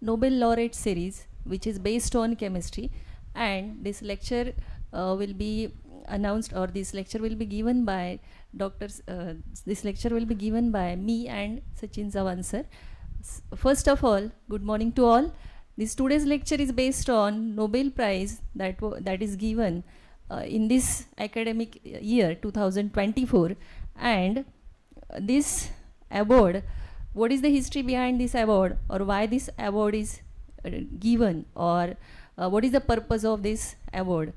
Nobel Laureate series, which is based on chemistry, and this lecture will be announced, or this lecture will be given by doctors. This lecture will be given by me and Sachin Sawan sir. First of all, good morning to all. This today's lecture is based on Nobel Prize that is given in this academic year 2024, and this award, what is the history behind this award, or why this award is given, or what is the purpose of this award.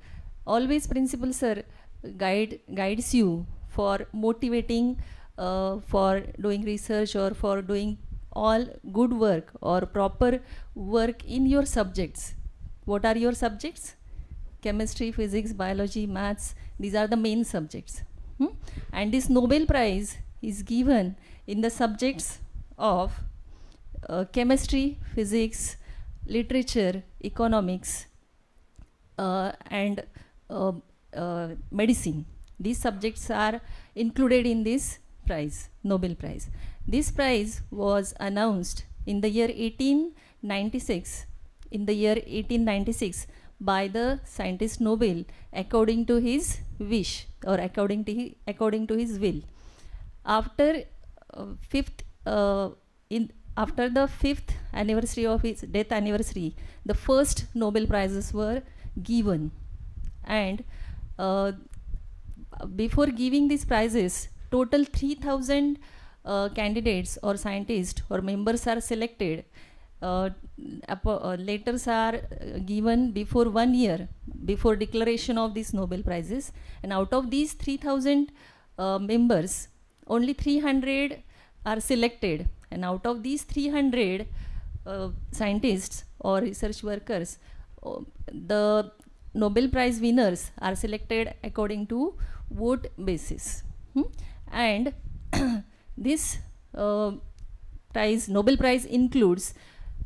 Always principal sir guides you for motivating, for doing research, or for doing all good work or proper work in your subjects. What are your subjects? Chemistry, physics, biology, maths. These are the main subjects. And this Nobel Prize is given in the subjects of chemistry, physics, literature, economics, and medicine. These subjects are included in this prize, Nobel Prize. This prize was announced in the year 1896, by the scientist Nobel, according to his wish, or according to his will. After after the 5th anniversary of his death anniversary, the first Nobel Prizes were given, and before giving these prizes, total 3,000 candidates or scientists or members are selected. Letters are given before 1 year before declaration of these Nobel Prizes, and out of these 3,000 members, only 300 are selected, and out of these 300 scientists or research workers, the Nobel Prize winners are selected according to vote basis. And this Nobel Prize includes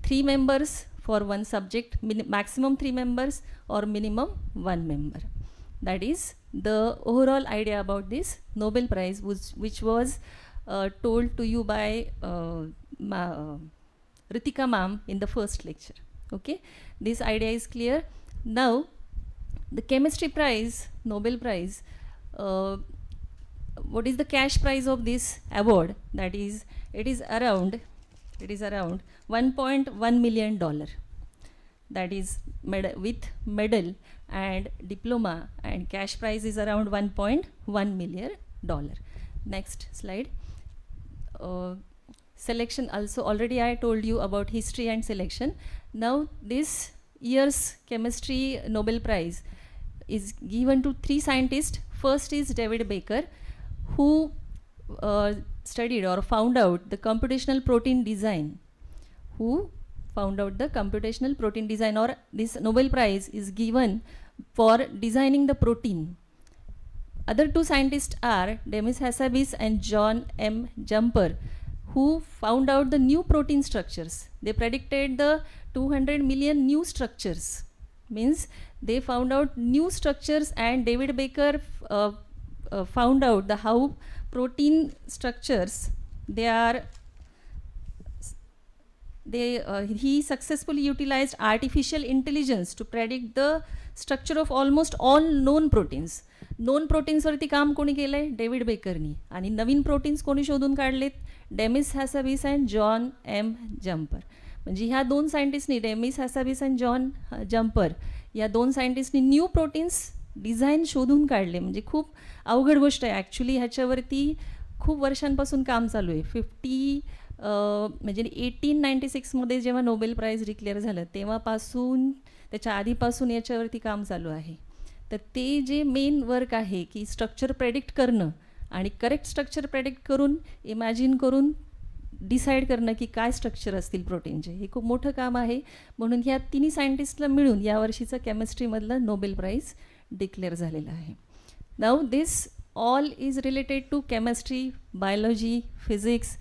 3 members for one subject, maximum 3 members, or minimum 1 member. That is the overall idea about this Nobel Prize, which was told to you by Ritika ma'am in the first lecture. Okay, this idea is clear. Now, the chemistry prize, Nobel Prize, what is the cash prize of this award? That is, it is around $1.1 million. That is with medal and diploma, and cash prize is around $1.1 million. Next slide. Selection also, already I told you about history and selection. Now this year's chemistry Nobel Prize is given to 3 scientists. First is David Baker, who studied or found out the computational protein design. Or this Nobel Prize is given for designing the protein. Other 2 scientists are Demis Hassabis and John M. Jumper, who found out the new protein structures. They predicted the 200 million new structures. Means they found out new structures, and David Baker found out the how protein structures he successfully utilized artificial intelligence to predict the structure of almost all known proteins. known proteins वरती काम कोणी केलंय? David बेकरनी. आणि नवीन proteins कोणी शोधून काढलेत? Demis Hassabis and John M Jumper. म्हणजे ह्या 2 सायंटिस्टनी, Demis Hassabis and John Jumper, या 2 सायंटिस्टनी न्यू प्रोटीन्स डिझाईन शोधून काढले. म्हणजे खूप अवघड गोष्ट आहे ॲक्च्युली. ह्याच्यावरती खूप वर्षांपासून काम चालू आहे. म्हणजे 1896 मध्ये जेव्हा नोबेल प्राइज डिक्लेअर झालं तेव्हापासून, त्याच्या आधीपासून याच्यावरती काम चालू आहे. तर ते जे मेन वर्क आहे की स्ट्रक्चर प्रेडिक्ट करणं आणि करेक्ट स्ट्रक्चर प्रेडिक्ट करून इमॅजिन करून डिसाईड करणं की काय स्ट्रक्चर असतील प्रोटीनचे, हे खूप मोठं काम आहे. म्हणून ह्या तिन्ही सायंटिस्टला मिळून यावर्षीचं केमिस्ट्रीमधलं नोबेल प्राइज डिक्लेअर झालेलं आहे. Now this all is related to chemistry, biology, physics,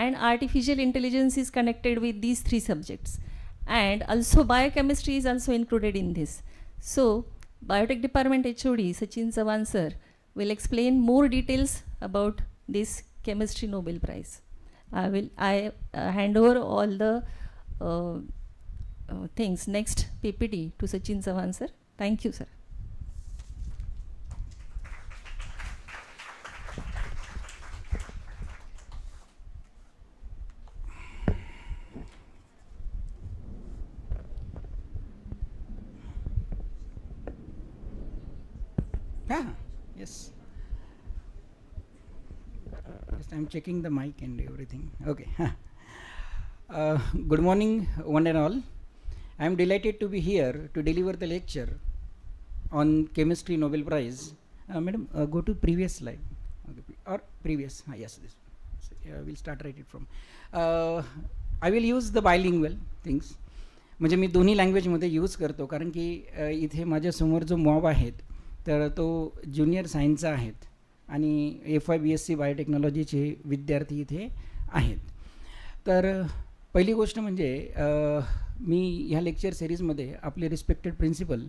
and artificial intelligence is connected with these 3 subjects, and also biochemistry is also included in this. So biotech department HOD Sachin Sawan sir will explain more details about this chemistry Nobel Prize. I hand over all the things. Next PPT to Sachin Sawan sir. Thank you sir. Yes. Just I'm checking the mic and everything. Okay. Good morning, one and all. I am delighted to be here to deliver the lecture on Chemistry Nobel Prize. Madam, go to previous slide. Okay. Or previous. Yes, this. So, we'll start right it from. I will use the bilingual things. म्हणजे मी दोन्ही लँग्वेजमध्ये use करतो कारण की इथे माझ्यासमोर जो mob आहेत तर तो ज्युनियर सायन्सचा आहेत आणि FY BSc बायोटेक्नॉलॉजीचे विद्यार्थी इथे आहेत. तर पहिली गोष्ट म्हणजे मी ह्या लेक्चर सिरीजमध्ये आपले respected principal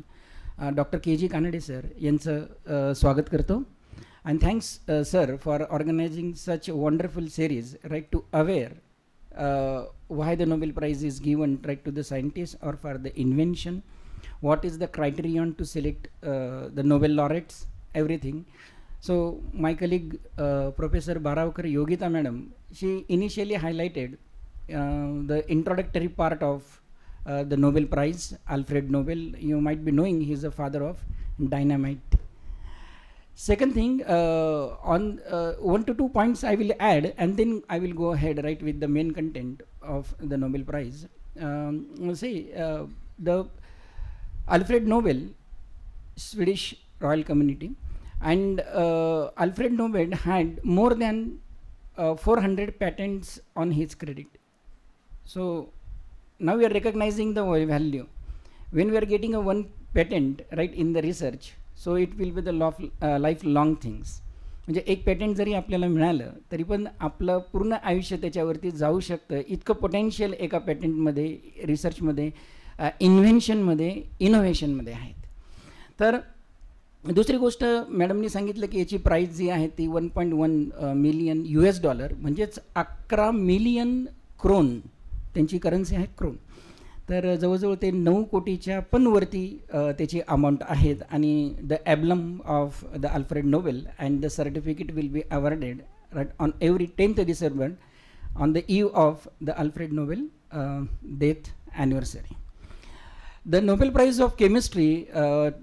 doctor KG Kanade sir यांचं स्वागत करतो. And thanks sir for organising such wonderful series right to aware why the Nobel Prize is given right to the scientists or for the invention, what is the criterion to select the Nobel laureates, everything. So my colleague Professor Baravkar Yogita madam, she initially highlighted the introductory part of the Nobel Prize. Alfred Nobel, you might be knowing, he is the father of dynamite. Second thing, on 1 to 2 points I will add and then I will go ahead right with the main content of the Nobel Prize. The Alfred Nobel, Swedish royal community, and Alfred Nobel had more than 400 patents on his credit. So now we are recognizing the value. When we are getting a one patent right in the research, so it will be the lifelong things. म्हणजे एक पॅटेंट जरी आपल्याला मिळालं तरी पण आपलं पूर्ण आयुष्य त्याच्यावरती जाऊ शकतं इतकं पोटेन्शियल एका पॅटेंटमध्ये, रिसर्चमध्ये, इन्व्हेन्शनमध्ये, इनोव्हेशनमध्ये आहेत. तर दुसरी गोष्ट मॅडमनी सांगितलं की याची प्राईस जी आहे ती $1.1 मिलियन म्हणजेच 11 मिलियन क्रोन, त्यांची करन्सी आहे क्रोन. तर जवळजवळ ते 9 कोटीच्या पण वरती त्याची अमाऊंट आहेत आणि the emblem of the Alfred Nobel and the certificate will be awarded right on every 10th December on the eve of the Alfred Nobel death anniversary. The Nobel prize of chemistry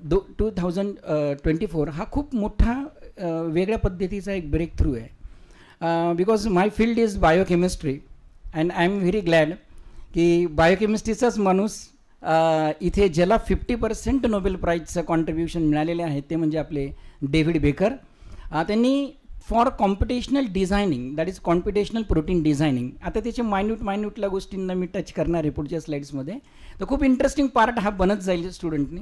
2024 हा खूप मोठा वेगळ्या पद्धतीचा एक breakthrough आहे because my field is biochemistry and I am very glad की बायोकेमिस्ट्रीचाच माणूस इथे ज्याला 50% नोबेल प्राईजचं कॉन्ट्रीब्युशन मिळालेले आहे ते म्हणजे आपले डेव्हिड बेकर. त्यांनी for computational designing, that is computational protein designing, आता त्याचे मायन्यूटल्या गोष्टींना मी टच करणार आहे पुढच्या स्लाईड्समध्ये. तर खूप इंटरेस्टिंग पार्ट हा बनत जाईल स्टुडंटनी.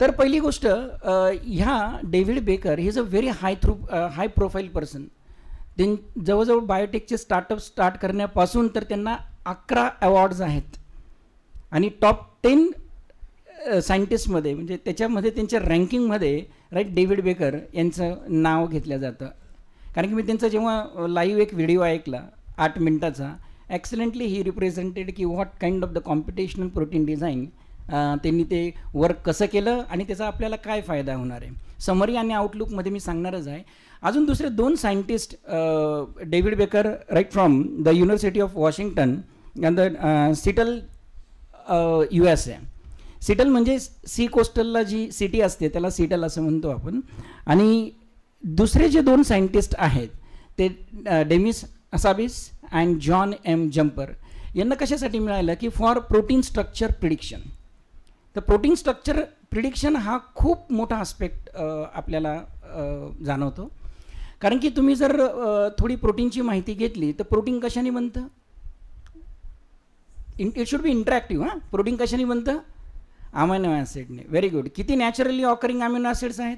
तर पहिली गोष्ट, ह्या David baker he is a very high profile person. जवळजवळ बायोटेकचे स्टार्टअप स्टार्ट करण्यापासून तर त्यांना 11 अवॉर्ड्स आहेत आणि टॉप 10 सायंटिस्टमध्ये म्हणजे त्याच्यामध्ये त्यांच्या रँकिंगमध्ये राईट डेव्हिड बेकर यांचं नाव घेतलं जातं. कारण की मी त्यांचा जेव्हा लाईव्ह एक व्हिडिओ ऐकला 8 मिनिटाचा, ॲक्सलंटली ही रिप्रेझेंटेड की what kind of the computational protein design, त्यांनी ते वर्क कसं केलं आणि त्याचा आपल्याला काय फायदा होणार आहे. समरी आणि आउटलुकमध्ये मी सांगणारच आहे. अजून दुसरे 2 scientist, David Baker right from the University of Washington and the Seattle USA. Seattle म्हणजे सी कोस्टलला जी सिटी असते त्याला सिटल असं म्हणतो आपण. आणि दुसरे जे 2 सायंटिस्ट आहेत ते Demis Hassabis and John M. Jumper यांना कशासाठी मिळालं की फॉर प्रोटीन स्ट्रक्चर प्रिडिक्शन. तर प्रोटीन स्ट्रक्चर प्रिडिक्शन हा खूप मोठा आस्पेक्ट आपल्याला जाणवतो. कारण की तुम्ही जर थोडी प्रोटीनची माहिती घेतली तर प्रोटीन कशाने बनतं, it should be interactive. Protein कशाने बनतं, अमायनो ॲसिडने. Very good. किती नॅचरली ऑकरिंग अमिनो ॲसिड्स आहेत,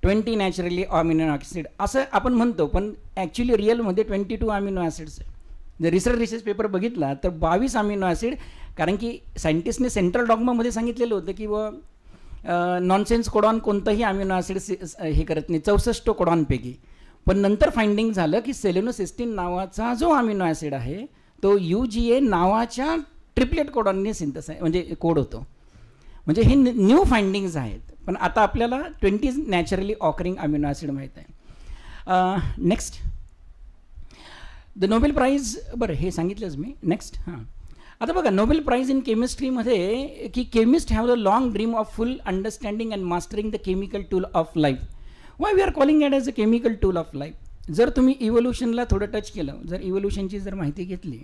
20 नॅचरली अमिनो ॲसिड असं आपण म्हणतो, पण ॲक्च्युली रिअलमध्ये 22 अमिनो ॲसिड्स आहे. जर रिसर्च पेपर बघितला तर 22 अमिनो ॲसिड. कारण की सायंटिस्टने सेंट्रल डॉग्मामध्ये सांगितलेलं होतं की नॉनसेन्स कोडॉन कोणतंही अमिनो ॲसिड हे करत नाही 64 कोडॉनपैकी. पण नंतर फाइंडिंग झालं की सेलेनोसिस्टीन नावाचा जो अमिनो ॲसिड आहे तो UGA नावाच्या ट्रिपलेट कोडॉनने सिंथेसाइज म्हणजे कोड होतो. म्हणजे हे न्यू फाइंडिंग्स आहेत. पण आता आपल्याला 20 नॅचरली ऑकरिंग अमिनो ॲसिड माहीत आहे. नेक्स्ट द नोबेल प्राईज, बरं हे सांगितलंच मी. नेक्स्ट आता बघा नोबेल प्राईज इन केमिस्ट्रीमध्ये की chemist have the long dream of full understanding and mastering the chemical tool of life. Why we are calling it as a chemical tool of life. जर तुम्ही इव्होल्युशनला थोडं टच केलं, जर इव्होल्युशनची जर माहिती घेतली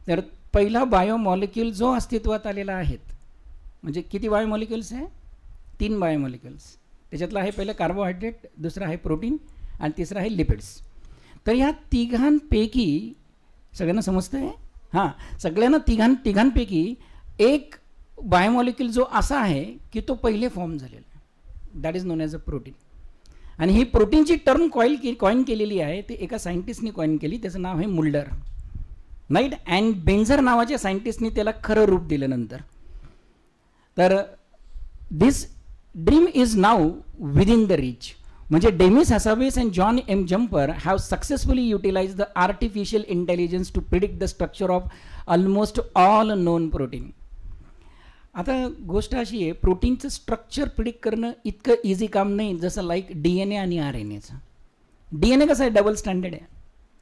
तर पहिला बायोमॉलिक्यूल जो अस्तित्वात आलेला आहेत, म्हणजे किती बायोमॉलिक्युल्स आहे? 3 बायोमॉलिक्युल्स. त्याच्यातलं आहे पहिलं कार्बोहायड्रेट, दुसरं आहे प्रोटीन आणि तिसरं आहे लिपिड्स. तर ह्या तिघांपैकी सगळ्यांना समजतं आहे? हां, सगळ्यांना तिघांपैकी एक बायोमॉलिक्यूल जो असा आहे की तो पहिले फॉर्म झालेला आहे, that is non as a protein. आणि ही प्रोटीनची टर्म कॉइन केलेली आहे ती एका सायंटिस्टनी कॉइन केली, त्याचं नाव आहे मुल्डर, राईट. अँड बेन्झर नावाच्या सायंटिस्टनी त्याला खरं रूप दिलं नंतर. तर this dream is now within the reach. म्हणजे डेमिस हॅसावेस and John M Jumper have successfully utilise the artificial intelligence to predict the structure of almost all known protein. आता गोष्ट अशी आहे, प्रोटीनचं स्ट्रक्चर प्रिडिक्ट करणं इतकं इझी काम नाही जसं लाईक DNA आणि RNAचं. DNA कसं आहे, डबल स्टँडर्ड आहे.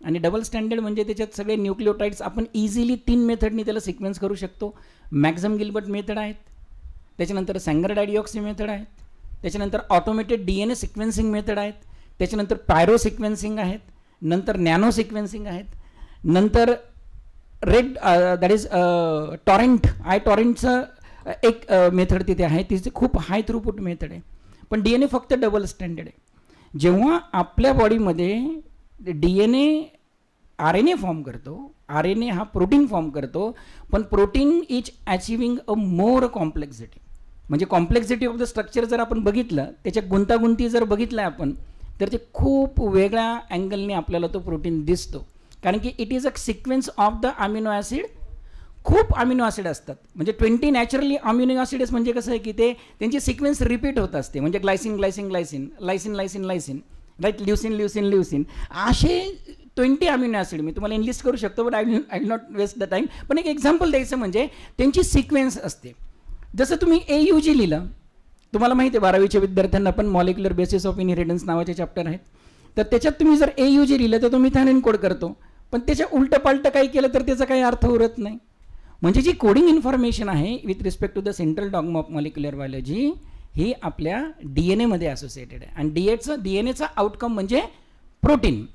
आणि डबल स्टँडर्ड म्हणजे त्याच्यात सगळे न्यूक्लिओटाइड्स आपण इझिली 3 मेथडनी त्याला सिक्वेन्स करू शकतो. मॅक्झम गिल्बर्ट मेथड आहेत, त्याच्यानंतर सॅंगर डायडिऑक्सी मेथड आहेत, त्याच्यानंतर ऑटोमेटेड DNA सिक्वेन्सिंग मेथड आहेत, त्याच्यानंतर पायरो सिक्वेन्सिंग आहेत, नंतर नॅनो सिक्वेन्सिंग आहेत, नंतर रेड दॅट इज टॉरेंट टॉरेंटचं एक मेथड तिथे आहे, तिथे खूप हाय थ्रूपुट मेथड आहे. पण DNA फक्त डबल स्टँडर्ड आहे. जेव्हा आपल्या बॉडीमध्ये DNA RNA फॉर्म करतो, RNA हा प्रोटीन फॉर्म करतो, पण protein is achieving a more complexity. म्हणजे कॉम्प्लेक्सिटी ऑफ द स्ट्रक्चर जर आपण बघितलं, त्याच्या गुंतागुंती जर बघितल्या आपण, तर ते खूप वेगळ्या अँगलने आपल्याला तो प्रोटीन दिसतो. कारण की it is a sequence of the amino acid. खूप अमिनो ॲसिड असतात, म्हणजे 20 नॅचरली अमिनो ॲसिड्स. म्हणजे कसं आहे की ते त्यांची सिक्वेन्स रिपीट होत असते. म्हणजे glycine glycine glycine lysine lysine lysine, right, leucine leucine leucine, असे 20 अमिनो ॲसिड मी तुम्हाला इनलिस्ट करू शकतो, but I will not waste the time. पण एक एक्झाम्पल द्यायचं म्हणजे त्यांची सिक्वेन्स असते. जसं तुम्ही AUG लिहिलं, तुम्हाला माहिती आहे 12वीच्या विद्यार्थ्यांना पण मॉलिक्युलर बेसिस ऑफ इनहेरिटन्स नावाचे चॅप्टर आहेत. तर त्याच्यात तुम्ही जर AUG लिहिलं तर तो मिथाइन कोड करतो, पण त्याच्या उलटं पालटं काही केलं तर त्याचा काही अर्थ उरत नाही. म्हणजे जी कोडिंग इन्फॉर्मेशन आहे with respect to the central dogma of molecular biology ही आपल्या DNA मध्ये असोसिएटेड आहे. आणि DNAचा आउटकम म्हणजे प्रोटीन.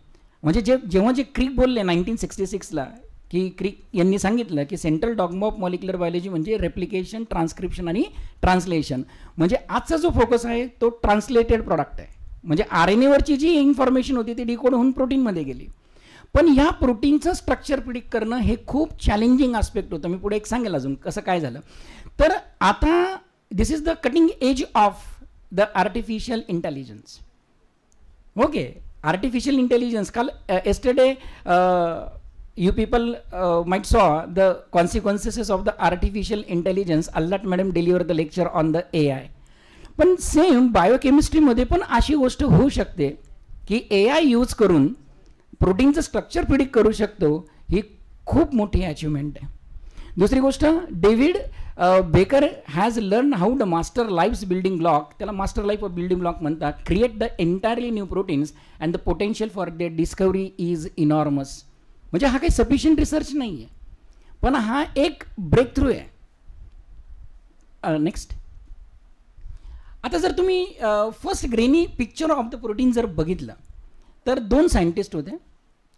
म्हणजे जेव्हा क्रिक बोलले 1966ला, की क्रिक यांनी सांगितलं की central dogma of molecular biology म्हणजे रेप्लिकेशन, ट्रान्स्क्रिप्शन आणि ट्रान्सलेशन. म्हणजे आजचा जो फोकस आहे तो ट्रान्सलेटेड प्रॉडक्ट आहे. म्हणजे RNAवरची जी इन्फॉर्मेशन होती ती डिकोड होऊन प्रोटीनमध्ये गेली. पण ह्या प्रोटीनचं स्ट्रक्चर प्रिडिक्ट करणं हे खूप चॅलेंजिंग आस्पेक्ट होतं. मी पुढे एक सांगेल अजून कसं काय झालं. तर आता this is the cutting edge of the artificial intelligence. Okay, artificial intelligence. काल yesterday you people might saw the consequences of the artificial intelligence. Allat madam delivered the lecture on the AI. पण same बायोकेमिस्ट्रीमध्ये पण अशी गोष्ट होऊ शकते की AI use करून प्रोटीनचं structure predict करू शकतो. ही खूप मोठी अचिव्हमेंट आहे. दुसरी गोष्ट, David Baker has learn how the master life's building block, त्याला master life of building block म्हणतात, create the entirely new proteins and the potential for their discovery is enormous. म्हणजे हा काही सफिशियंट रिसर्च नाही आहे, पण हा एक ब्रेक थ्रू आहे. नेक्स्ट, आता जर तुम्ही first granny picture of the protein जर बघितलं तर 2 सायंटिस्ट होते.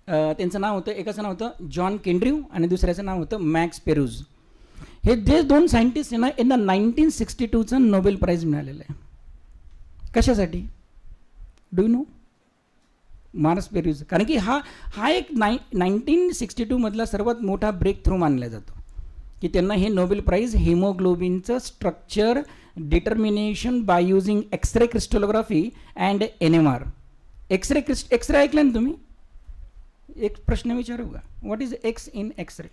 त्यांचं नाव होतं, एकाचं नाव होतं जॉन केंड्र्यू आणि दुसऱ्याचं नाव होतं मॅक्स पेरूज. हे जे 2 सायंटिस्ट आहे ना, यांना 1962चा नोबेल प्राईज मिळालेला आहे. कशासाठी? Do you know? Mars peruse. कारण की हा एक 1962 मधला सर्वात मोठा ब्रेक थ्रू मानला जातो की त्यांना हे नोबेल प्राईज हिमोग्लोबिनचं structure determination by using x-ray crystallography and NMR. X-ray ऐकलं ना तुम्ही? एक प्रश्न विचारू का? What is X in x-ray?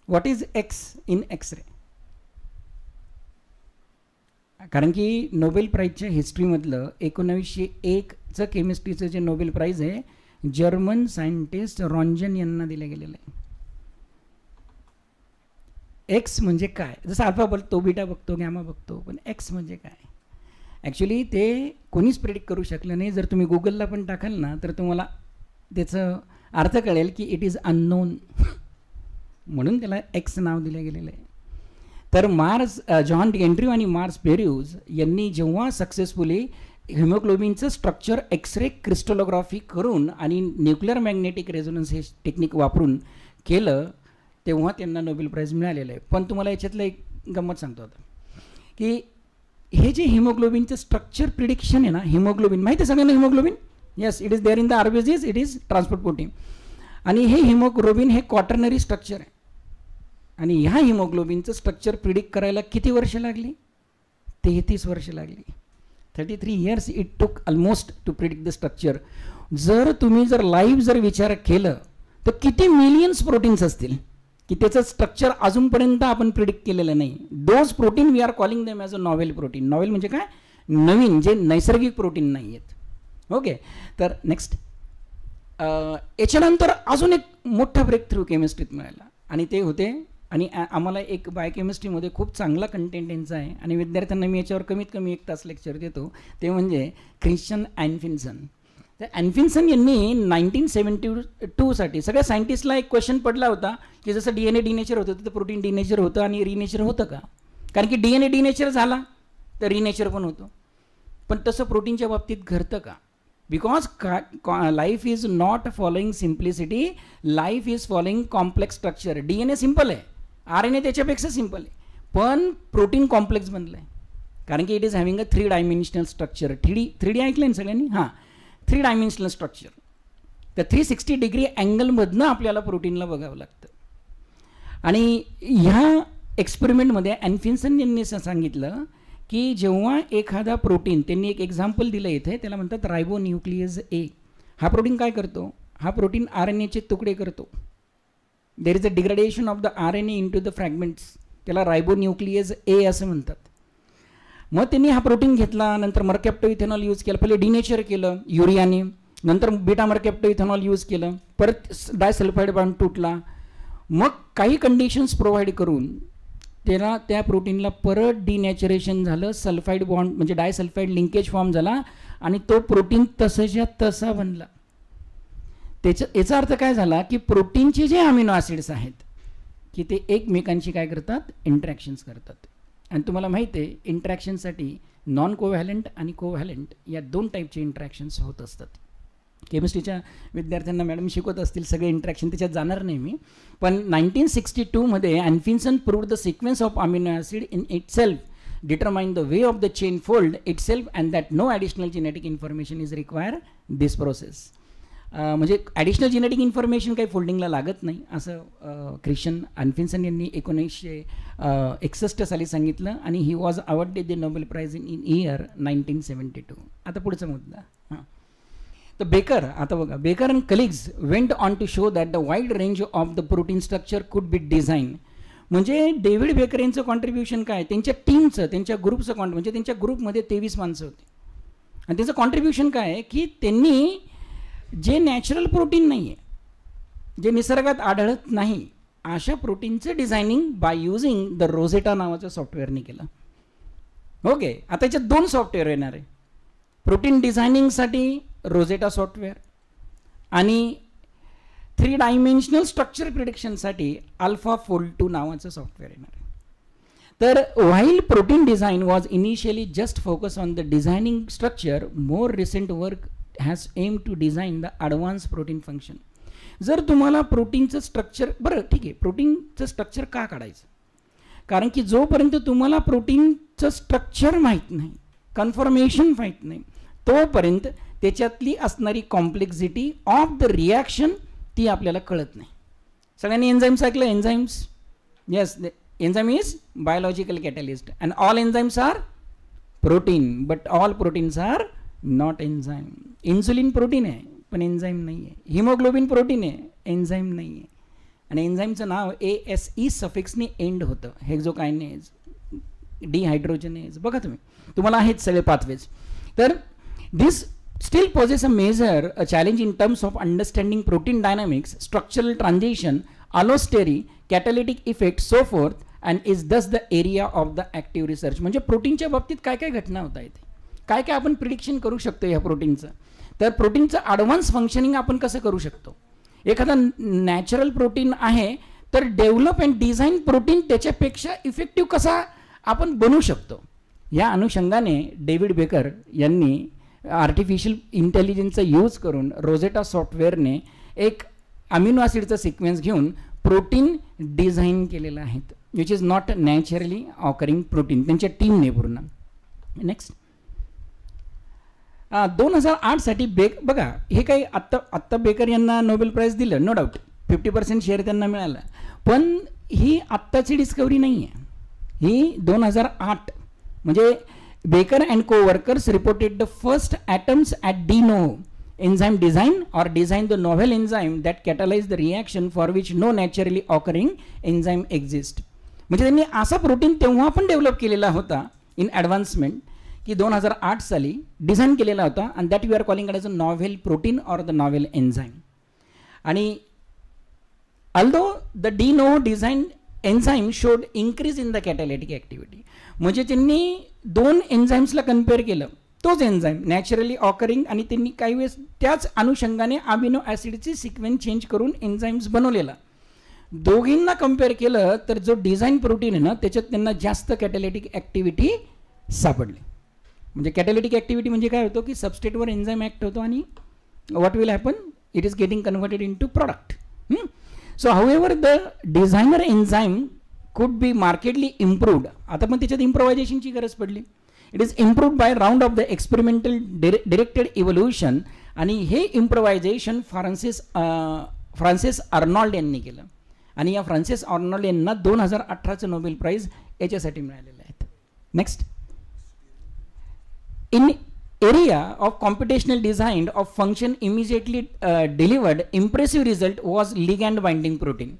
What is X in x-ray? कारण की नोबेल प्राईजच्या हिस्ट्रीमधलं 1901चं केमिस्ट्रीचं जे नोबेल प्राईज आहे जर्मन सायंटिस्ट रॉन्जन यांना दिलं गेलेलं आहे. एक्स म्हणजे काय, जसं अल्फा बघतो, बीटा बघतो, गॅमा बघतो, पण एक्स म्हणजे काय. ॲक्च्युली ते कोणीच प्रेडिक्ट करू शकलं नाही. जर तुम्ही गुगलला पण टाकाल ना तर तुम्हाला त्याचं अर्थ कळेल की इट इज अननोन म्हणून त्याला एक्स नाव दिलं गेलेलं आहे. तर मार्स जॉन डेंड्रू आणि मार्स पेर्यूज यांनी जेव्हा सक्सेसफुली हिमोग्लोबिनचं स्ट्रक्चर एक्सरे क्रिस्टलोग्राफी करून आणि न्यूक्लिअर मॅग्नेटिक रेझोनन्स हे टेक्निक वापरून केलं तेव्हा त्यांना नोबेल प्राईज मिळालेलं आहे. पण तुम्हाला याच्यातलं एक गंमत सांगतो आता की हे जे हिमोग्लोबिनचं स्ट्रक्चर प्रिडिक्शन आहे ना, हिमोग्लोबिन माहिती आहे सगळ्यांना haemoglobin, yes it is there in the RBCs, it is transport protein. आणि हे हिमोग्लोबिन हे क्वाटर्नरी स्ट्रक्चर आहे आणि ह्या हिमोग्लोबिनचं स्ट्रक्चर प्रिडिक्ट करायला किती वर्ष लागली, 33 वर्ष लागली. 33 years it took almost two predict the structure. जर तुम्ही लाईव्ह जर विचार केलं तर किती मिलियन्स प्रोटीन्स असतील की त्याचं स्ट्रक्चर अजूनपर्यंत आपण प्रिडिक्ट केलेलं नाही. Those protein we are calling them as a novel protein. Novel म्हणजे काय, नवीन, जे नैसर्गिक प्रोटीन नाही आहेत. ओके, तर नेक्स्ट याच्यानंतर अजून एक मोठा ब्रेक थ्रू केमिस्ट्रीत मिळाला आणि ते होते, आणि आम्हाला एक बायोकेमिस्ट्रीमध्ये खूप चांगला कंटेंट यांचा आहे आणि विद्यार्थ्यांना मी याच्यावर कमीत कमी 1 तास लेक्चर देतो, ते म्हणजे ख्रिश्चन ॲन्फिन्सन. तर ॲन्फिन्सन यांनी 1972साठी सगळ्या सायंटिस्टला एक क्वेश्चन पडला होता की जसं DNA डिनेचर होतं तर प्रोटीन डिनेचर होतं आणि रिनेचर होतं का, कारण की DNA डिनेचर झाला तर रिनेचर पण होतं, पण तसं प्रोटीनच्या बाबतीत घडतं का. Because life is not following simplicity, life is following complex structure. DNA simple आहे, RNA त्याच्यापेक्षा सिम्पल आहे, पण प्रोटीन कॉम्प्लेक्स बनलं आहे कारण की it is having a 3 dimensional structure. 3D ऐकलं ना सगळ्यांनी, हां 3 डायमेन्शनल स्ट्रक्चर. तर 360 डिग्री अँगलमधनं आपल्याला प्रोटीनला बघावं लागतं. आणि ह्या एक्सपेरिमेंटमध्ये ॲन्फिन्सन यांनी सांगितलं की जेव्हा एखादा प्रोटीन, त्यांनी एक एक्झाम्पल दिलं इथे, त्याला म्हणतात रायबोन्यूक्लियस ए. हा प्रोटीन काय करतो, हा प्रोटीन RNAचे तुकडे करतो. देर is a degradation of the RNA into the fragments, त्याला रायबोन्यूक्लियस ए असं म्हणतात. मग त्यांनी हा प्रोटीन घेतला, नंतर मर्कॅप्टो इथेनॉल यूज केलं, पहिले डिनेचर केलं युरियाने, नंतर बीटा मर्कॅप्टो इथेनॉल यूज केलं, परत डायसल्फाईड बॉन्ड तुटला, मग काही कंडिशन्स प्रोव्हाइड करून त्याला त्या प्रोटीनला परत डिनॅचरेशन झालं, सल्फाईड बॉन्ड म्हणजे डायसल्फाईड लिंकेज फॉर्म झाला आणि तो प्रोटीन तसाच्या तसा बनला. याचा अर्थ काय झाला की प्रोटीनचे जे अमिनो ॲसिड्स आहेत की ते एकमेकांशी काय करतात, इंटरॅक्शन्स करतात. आणि तुम्हाला माहिती आहे इंटरॅक्शनसाठी नॉन कोव्हॅलंट आणि कोव्हॅलंट या 2 टाईपचे इंटरॅक्शन्स होत असतात. केमिस्ट्रीच्या विद्यार्थ्यांना मॅडम शिकवत असतील सगळे इंटरॅक्शन, त्याच्यात जाणार नाही मी. पण 1962मध्ये Anfinsen proved the sequence of amino acid in itself, determine the way of the chain fold itself and that no additional genetic information is require this process. म्हणजे ॲडिशनल जेनेटिक इन्फॉर्मेशन काही फोल्डिंगला लागत नाही असं Christian ॲन्फिन्सन यांनी 1961 साली सांगितलं आणि he was awarded the Nobel prize in year 1972. आता पुढचा मुद्दा, हां. तर बेकर, आता बघा, Baker and colleagues went on to show that the wide range of the protein structure could be design. म्हणजे डेव्हिड बेकर यांचं कॉन्ट्रीब्युशन काय, त्यांच्या टीमचं, त्यांच्या ग्रुपचं म्हणजे त्यांच्या ग्रुपमध्ये 23 माणसं होती आणि त्यांचं कॉन्ट्रीब्युशन काय आहे की त्यांनी जे नॅचरल प्रोटीन नाही आहे, जे निसर्गात आढळत नाही, अशा प्रोटीनचं designing bye using the Rosetta नावाचं सॉफ्टवेअरने केलं. ओके, आता याच्यात 2 सॉफ्टवेअर येणार आहे, प्रोटीन डिझायनिंगसाठी रोझेटा सॉफ्टवेअर आणि 3 डायमेन्शनल स्ट्रक्चर प्रिडिक्शनसाठी अल्फा फोल्ड 2 नावाचं सॉफ्टवेअर येणार आहे. तर while protein design was initially just focus on the designing structure, more recent work has aim to design the advance protein function. जर तुम्हाला प्रोटीनचं स्ट्रक्चर, बरं ठीक आहे, प्रोटीनचं स्ट्रक्चर का काढायचं, कारण की जोपर्यंत तुम्हाला प्रोटीनचं स्ट्रक्चर माहीत नाही, कन्फर्मेशन माहीत नाही, तोपर्यंत त्याच्यातली असणारी कॉम्प्लेक्सिटी ऑफ द रिॲक्शन ती आपल्याला कळत नाही. सगळ्यांनी एन्झाईम्स ऐकलं, enzymes, yes, enzyme is biological catalyst and all enzymes are protein, but all proteins are not enzyme. Insulin protein आहे पण एन्झाईम नाही आहे, हिमोग्लोबिन प्रोटीन आहे, एन्झाईम नाही आहे, आणि एन्झाईमचं नाव ASE सफिक्सने एंड होतं, हेक्झोकायनेज, डिहायड्रोजनेज. बघा तुम्हाला आहेत सगळे पाथवेज. तर दिस still poses a major challenge in terms of understanding protein dynamics, structural transition, allostery, catalytic effect, so forth, and is thus the area of the active research. म्हणजे प्रोटीनच्या बाबतीत काय काय घटना होता येते, काय काय आपण प्रिडिक्शन करू शकतो ह्या प्रोटीनचं. तर प्रोटीनचं ॲडव्हान्स फंक्शनिंग आपण कसं करू शकतो. एखादा नॅचरल प्रोटीन आहे तर डेव्हलप अँड डिझाईन प्रोटीन त्याच्यापेक्षा इफेक्टिव्ह कसा आपण बनवू शकतो. या अनुषंगाने डेव्हिड बेकर यांनी आर्टिफिशियल इंटेलिजन्सचा यूज करून रोझेटा सॉफ्टवेअरने एक अमिनो ॲसिडचा सिक्वेन्स घेऊन प्रोटीन डिझाईन केलेलं आहे, which is not naturally occurring protein, त्यांच्या टीमने पूर्ण. नेक्स्ट 2008 साठी बघा हे काही आत्ता बेकर यांना नोबेल प्राईज दिलं, नो डाऊट 50% शेअर त्यांना मिळाला, पण ही आत्ताची डिस्कवरी नाही आहे. ही 2008 म्हणजे Baker and co workers reported the first atoms at de novo enzyme design or design the novel enzyme that catalyze the reaction for which no naturally occurring enzyme exist. म्हणजे त्यांनी असा प्रोटीन तेव्हा पण develop केलेला होता in advancement की 2008 साली design केलेला होता, आणि that we are calling it as a novel protein or the novel enzyme. आणि although the de novo design enzyme showed increase in the catalytic activity. म्हणजे त्यांनी दोन एन्झाईम्सला कम्पेअर केलं, तोच एन्झाईम नॅचरली ऑकरिंग, आणि त्यांनी काही वेळेस त्याच अनुषंगाने अमिनो ॲसिडची सिक्वेन्स चेंज करून एन्झाईम्स बनवलेला. दोघींना कम्पेअर केलं तर जो डिझाईन प्रोटीन आहे ना त्याच्यात त्यांना जास्त कॅटॅलिटिक ॲक्टिव्हिटी सापडली. म्हणजे कॅटॅलिटिक ॲक्टिव्हिटी म्हणजे काय होतो की सबस्टेटवर एन्झाईम ॲक्ट होतो आणि what will happen, it is getting converted into product. So however the designer enzyme could be markedly improved. आता पण त्याच्यात इम्प्रोव्हायझेशनची गरज पडली. It is improved by round of the experimental directed evolution, आणि हे इम्प्रोव्हायझेशन फ्रान्सिस आर्नॉल्ड यांनी केलं, आणि या फ्रान्सिस आर्नॉल्ड यांना 2018चं नोबेल प्राईज याच्यासाठी मिळालेलं आहे. Next, in area of computational design of function immediately delivered impressive result was ligand binding protein.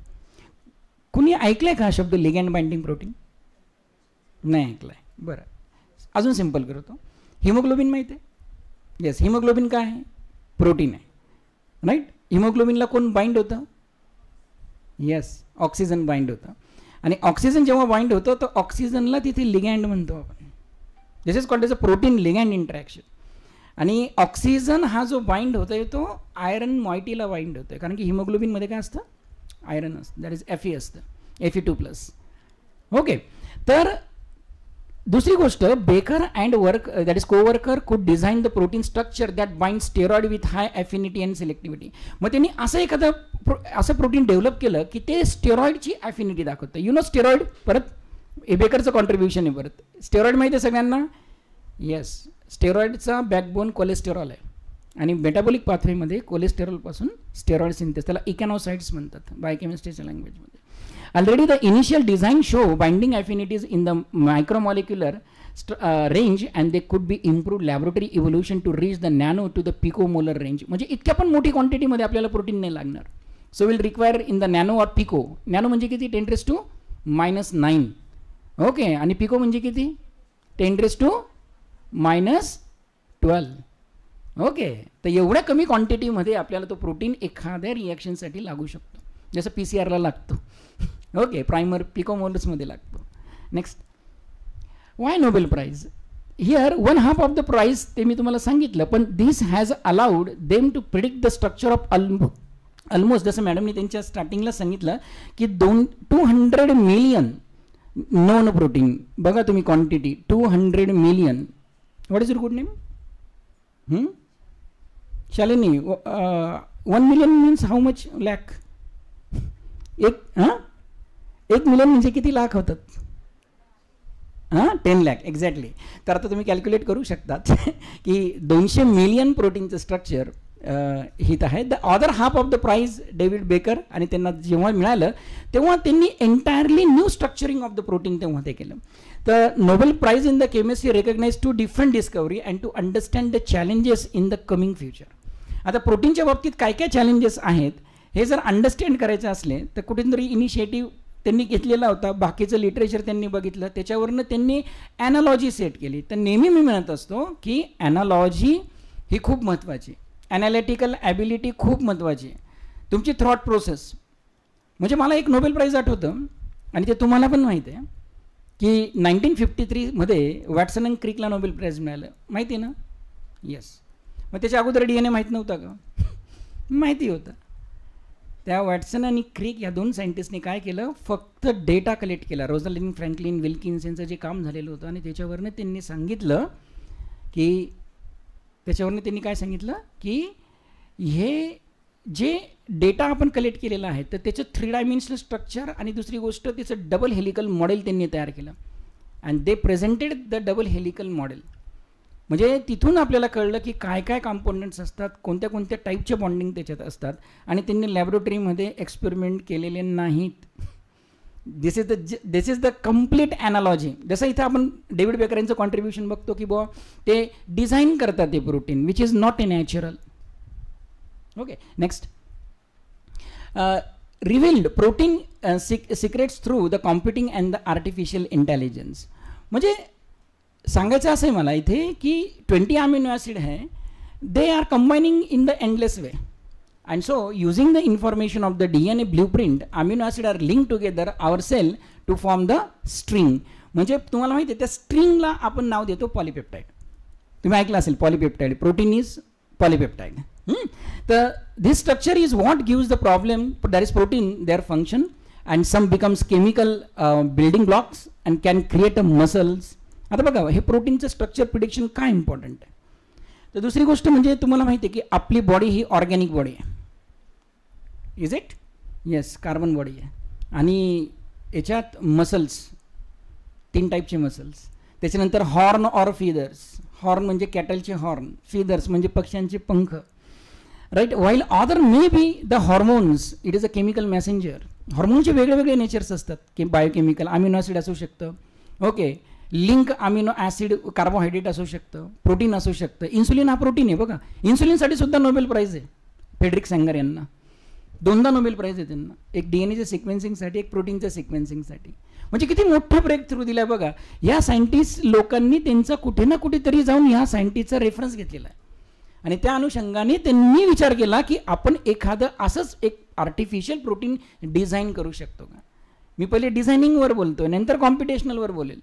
कुणी ऐकलंय का शब्द लिगँड बाइंडिंग प्रोटीन? नाही ऐकलाय. बरं, अजून सिंपल करतो. हिमोग्लोबिन माहिती आहे? येस, हिमोग्लोबिन काय आहे? प्रोटीन आहे, राईट. हिमोग्लोबिनला कोण बाइंड होतं? येस, ऑक्सिजन बाइंड होतं. आणि ऑक्सिजन जेव्हा बाइंड होतं तर ऑक्सिजनला तिथे लिगँड म्हणतो आपण. This is called as a protein ligand interaction. आणि ऑक्सिजन हा जो बाइंड होतोय तो आयरन मॉइटीला बाइंड होतोय, कारण की हिमोग्लोबिनमध्ये काय असतं? आयरन असतं, दॅट इज Fe असतं, Fe2+. ओके, तर दुसरी गोष्ट, Baker and work that is coworker could design the protein structure that bind steroid with high affinity and selectivity. मग त्यांनी असं एखादं असं प्रोटीन डेव्हलप केलं की ते स्टेरॉइडची ॲफिनिटी दाखवतं. यु नो स्टेरॉइड, परत हे बेकरचं कॉन्ट्रीब्युशन आहे. परत स्टेरॉइड माहिती आहे सगळ्यांना? येस, स्टेरॉइडचा बॅकबोन कोलेस्टेरॉल आहे, आणि मेटाबॉलिक पाथवेमध्ये कोलेस्टेरॉलपासून स्टेरॉइड सिंथेस, त्याला इकॅनोसाइड्स म्हणतात बायोकेमिस्ट्रीच्या लँग्वेजमध्ये. Already the initial design show binding affinities in the micromolecular range, and they could be improved laboratory evolution to reach the nano to the picomolar range. म्हणजे इतक्या पण मोठी क्वांटिटीमध्ये आपल्याला प्रोटीन नाही लागणार. So will require in the nano or pico. Nano म्हणजे किती? 10⁻⁹. ओके, आणि पिको म्हणजे किती? 10⁻⁻12. ओके, तर एवढ्या कमी क्वांटिटीमध्ये आपल्याला तो प्रोटीन एखाद्या रिॲक्शनसाठी लागू शकतो, जसं PCR ला लागतो. ओके, प्रायमर पिकोमोलर्समध्ये लागतो. Next, why Nobel prize? Here 1/2 of the prize ते मी तुम्हाला सांगितलं, पण this has allowed them to predict the structure of almost, जसं मॅडमनी त्यांच्या स्टार्टिंगला सांगितलं की 200 मिलियन नोन प्रोटीन. बघा तुम्ही quantity 200 million. What is your good name? Shalini, 1 million means how much lakh? 1 million म्हणजे किती लाख होतात? 10 लाख एक्झॅक्टली. तर आता तुम्ही कॅल्क्युलेट करू शकतात की 200 मिलियन प्रोटीनचं स्ट्रक्चर हित आहे. The other half of the prize David Baker, आणि त्यांना जेव्हा मिळालं तेव्हा त्यांनी entirely new structuring of the protein तेव्हा ते केलं. तर Nobel prize in the chemistry recognise two different discovery and to understand the challenges in the coming future. आता प्रोटीनच्या बाबतीत काय काय चॅलेंजेस आहेत हे जर अंडरस्टँड करायचे असले तर कुठेतरी इनिशिएटिव्ह त्यांनी घेतलेला होता. बाकीचं लिटरेचर त्यांनी बघितलं, त्याच्यावरनं त्यांनी ॲनालॉजी सेट केली. तर नेहमी मी म्हणत असतो की ॲनालॉजी ही खूप महत्त्वाची, ॲनालिटिकल ॲबिलिटी खूप महत्त्वाची, तुमची थॉट प्रोसेस. म्हणजे मला एक नोबेल प्राईज आठवतं आणि ते तुम्हाला पण माहीत आहे की 1953मध्ये वॅटसन अँड क्रिकला नोबेल प्राईज मिळालं, माहिती आहे ना? येस. मग त्याच्या अगोदर DNA माहीत नव्हता का? माहिती होतं. त्या वॅटसन आणि क्रिक या दोन सायंटिस्टने काय केलं, फक्त डेटा कलेक्ट केला. रोझलिंड फ्रँकलिन विल्किन्स यांचं जे काम झालेलं होतं आणि त्याच्यावरनं त्यांनी सांगितलं की काय सांगितलं की हे जे डेटा आपण कलेक्ट केलेला आहे तर त्याचं 3 डायमेन्शनल स्ट्रक्चर आणि दुसरी गोष्ट त्याचं डबल हेलिकल मॉडेल त्यांनी तयार केलं. And they presented the double helical model. म्हणजे तिथून आपल्याला कळलं की काय काय कॉम्पोनंट्स असतात, कोणत्या कोणत्या टाईपचे बॉन्डिंग त्याच्यात असतात आणि त्यांनी लॅबोरेटरीमध्ये एक्सपेरिमेंट केलेले नाहीत. दिस इज द कम्प्लीट ॲनालॉजी. जसं इथं आपण डेव्हिड बेकर यांचं कॉन्ट्रीब्युशन बघतो की बुवा ते डिझाईन करतात ते protein which is not a natural. Okay, next. Revealed protein secrets through the computing and the artificial intelligence. म्हणजे सांगायचं असं आहे मला इथे की 20 अमिनो ॲसिड आहे, they are combining in the endless way. And so using the information of the DNA blueprint amino acid are link together our cell to form the string. म्हणजे तुम्हाला माहिती आहे त्या स्ट्रिंगला आपण नाव देतो पॉलिपेप्टाईड. तुम्ही ऐकलं असेल पॉलिपेप्टाईड, प्रोटीन इज पॉलिपेप्टाईड. तर this structure is what gives the problem, that is protein, their function, and some becomes chemical building blocks and can create a muscles. आता बघा हे प्रोटीनचं स्ट्रक्चर प्रिडिक्शन काय इम्पॉर्टंट आहे. तर दुसरी गोष्ट म्हणजे तुम्हाला माहिती आहे की आपली बॉडी ही ऑर्गॅनिक बॉडी आहे. Is it? Yes, carbon body आहे आणि याच्यात मसल्स 3 टाईपचे मसल्स. त्याच्यानंतर हॉर्न ऑर फीदर्स. हॉर्न म्हणजे कॅटलचे हॉर्न, फीदर्स म्हणजे पक्ष्यांचे पंख. Right. While other may be the hormones, it is a chemical messenger. हॉर्मोनचे वेगळे वेगळे नेचर्स असतात की बायोकेमिकल, अमिनो ॲसिड असू शकतं. Okay, link amino acid carbohydrate असू शकतं, प्रोटीन असू शकतं. इन्सुलिन हा प्रोटीन आहे बघा. इन्सुलिनसाठी सुद्धा नोबेल प्राईज आहे फेडरिक सँगर यांना. 2दा नोबेल प्राईज आहे त्यांना, एक DNAच्या सिक्वेन्सिंगसाठी, एक प्रोटीनच्या सिक्वेन्सिंगसाठी. म्हणजे किती मोठा ब्रेक थ्रू दिला बघा. या सायंटिस्ट लोकांनी त्यांचा कुठे ना कुठेतरी जाऊन ह्या सायंटिस्टचा रेफरन्स घेतलेला आहे आणि त्या अनुषंगाने त्यांनी विचार केला की आपण एखादं असंच एक आर्टिफिशियल प्रोटीन डिझाईन करू शकतो का. मी पहिले डिझायनिंगवर बोलतो, नंतर कॉम्पिटेशनलवर बोलेल.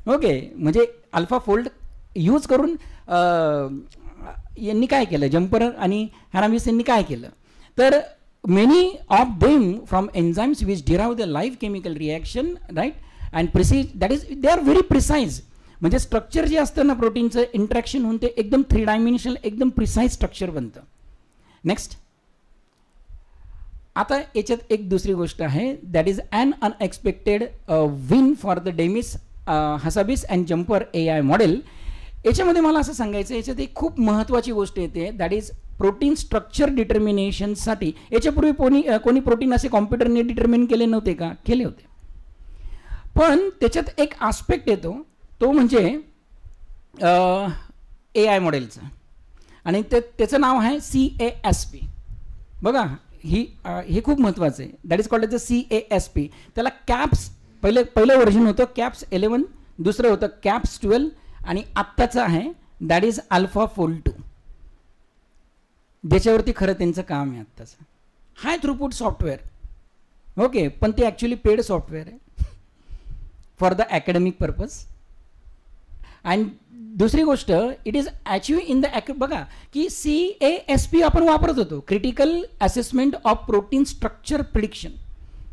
ओके, म्हणजे अल्फा फोल्ड यूज करून यांनी काय केलं, जम्पर आणि हॅरामिस यांनी काय केलं, तर many of them from enzymes which derive the live chemical reaction, right, and precise, that is they are very precise. म्हणजे स्ट्रक्चर जे असतं ना प्रोटीनचं इंट्रॅक्शन होऊन ते एकदम 3 डायमेन्शनल एकदम प्रिसाइज स्ट्रक्चर बनतं. नेक्स्ट. आता याच्यात एक दुसरी गोष्ट आहे, that is an unexpected win for the Demis Hassabis and Jumper AI model. याच्यामध्ये मला असं सांगायचं, याच्यात एक खूप महत्त्वाची गोष्ट येते, दॅट इज प्रोटीन स्ट्रक्चर डिटर्मिनेशनसाठी. याच्यापूर्वी कोणी प्रोटीन असे कॉम्प्युटरने डिटर्मिन केले नव्हते का? केले होते. पण त्याच्यात एक आस्पेक्ट येतो, तो म्हणजे AI मॉडेलचा, आणि त्याचं नाव आहे CASP. बघा हे खूप महत्त्वाचं आहे. That is called as the CASP. त्याला कॅप्स पहिलं व्हर्जन होतं कॅप्स 11, दुसरं होतं कॅप्स 12 आणि आत्ताचं आहे दॅट इज अल्फा फोल्ड 2. ज्याच्यावरती खरं त्यांचं काम आहे आत्ताचं. हाय थ्रूपुट सॉफ्टवेअर. ओके, पण ते ॲक्च्युली पेड सॉफ्टवेअर आहे for the academic purpose. And दुसरी गोष्ट, it is achieve in the बघा की CASP आपण वापरत होतो, critical assessment of protein structure prediction.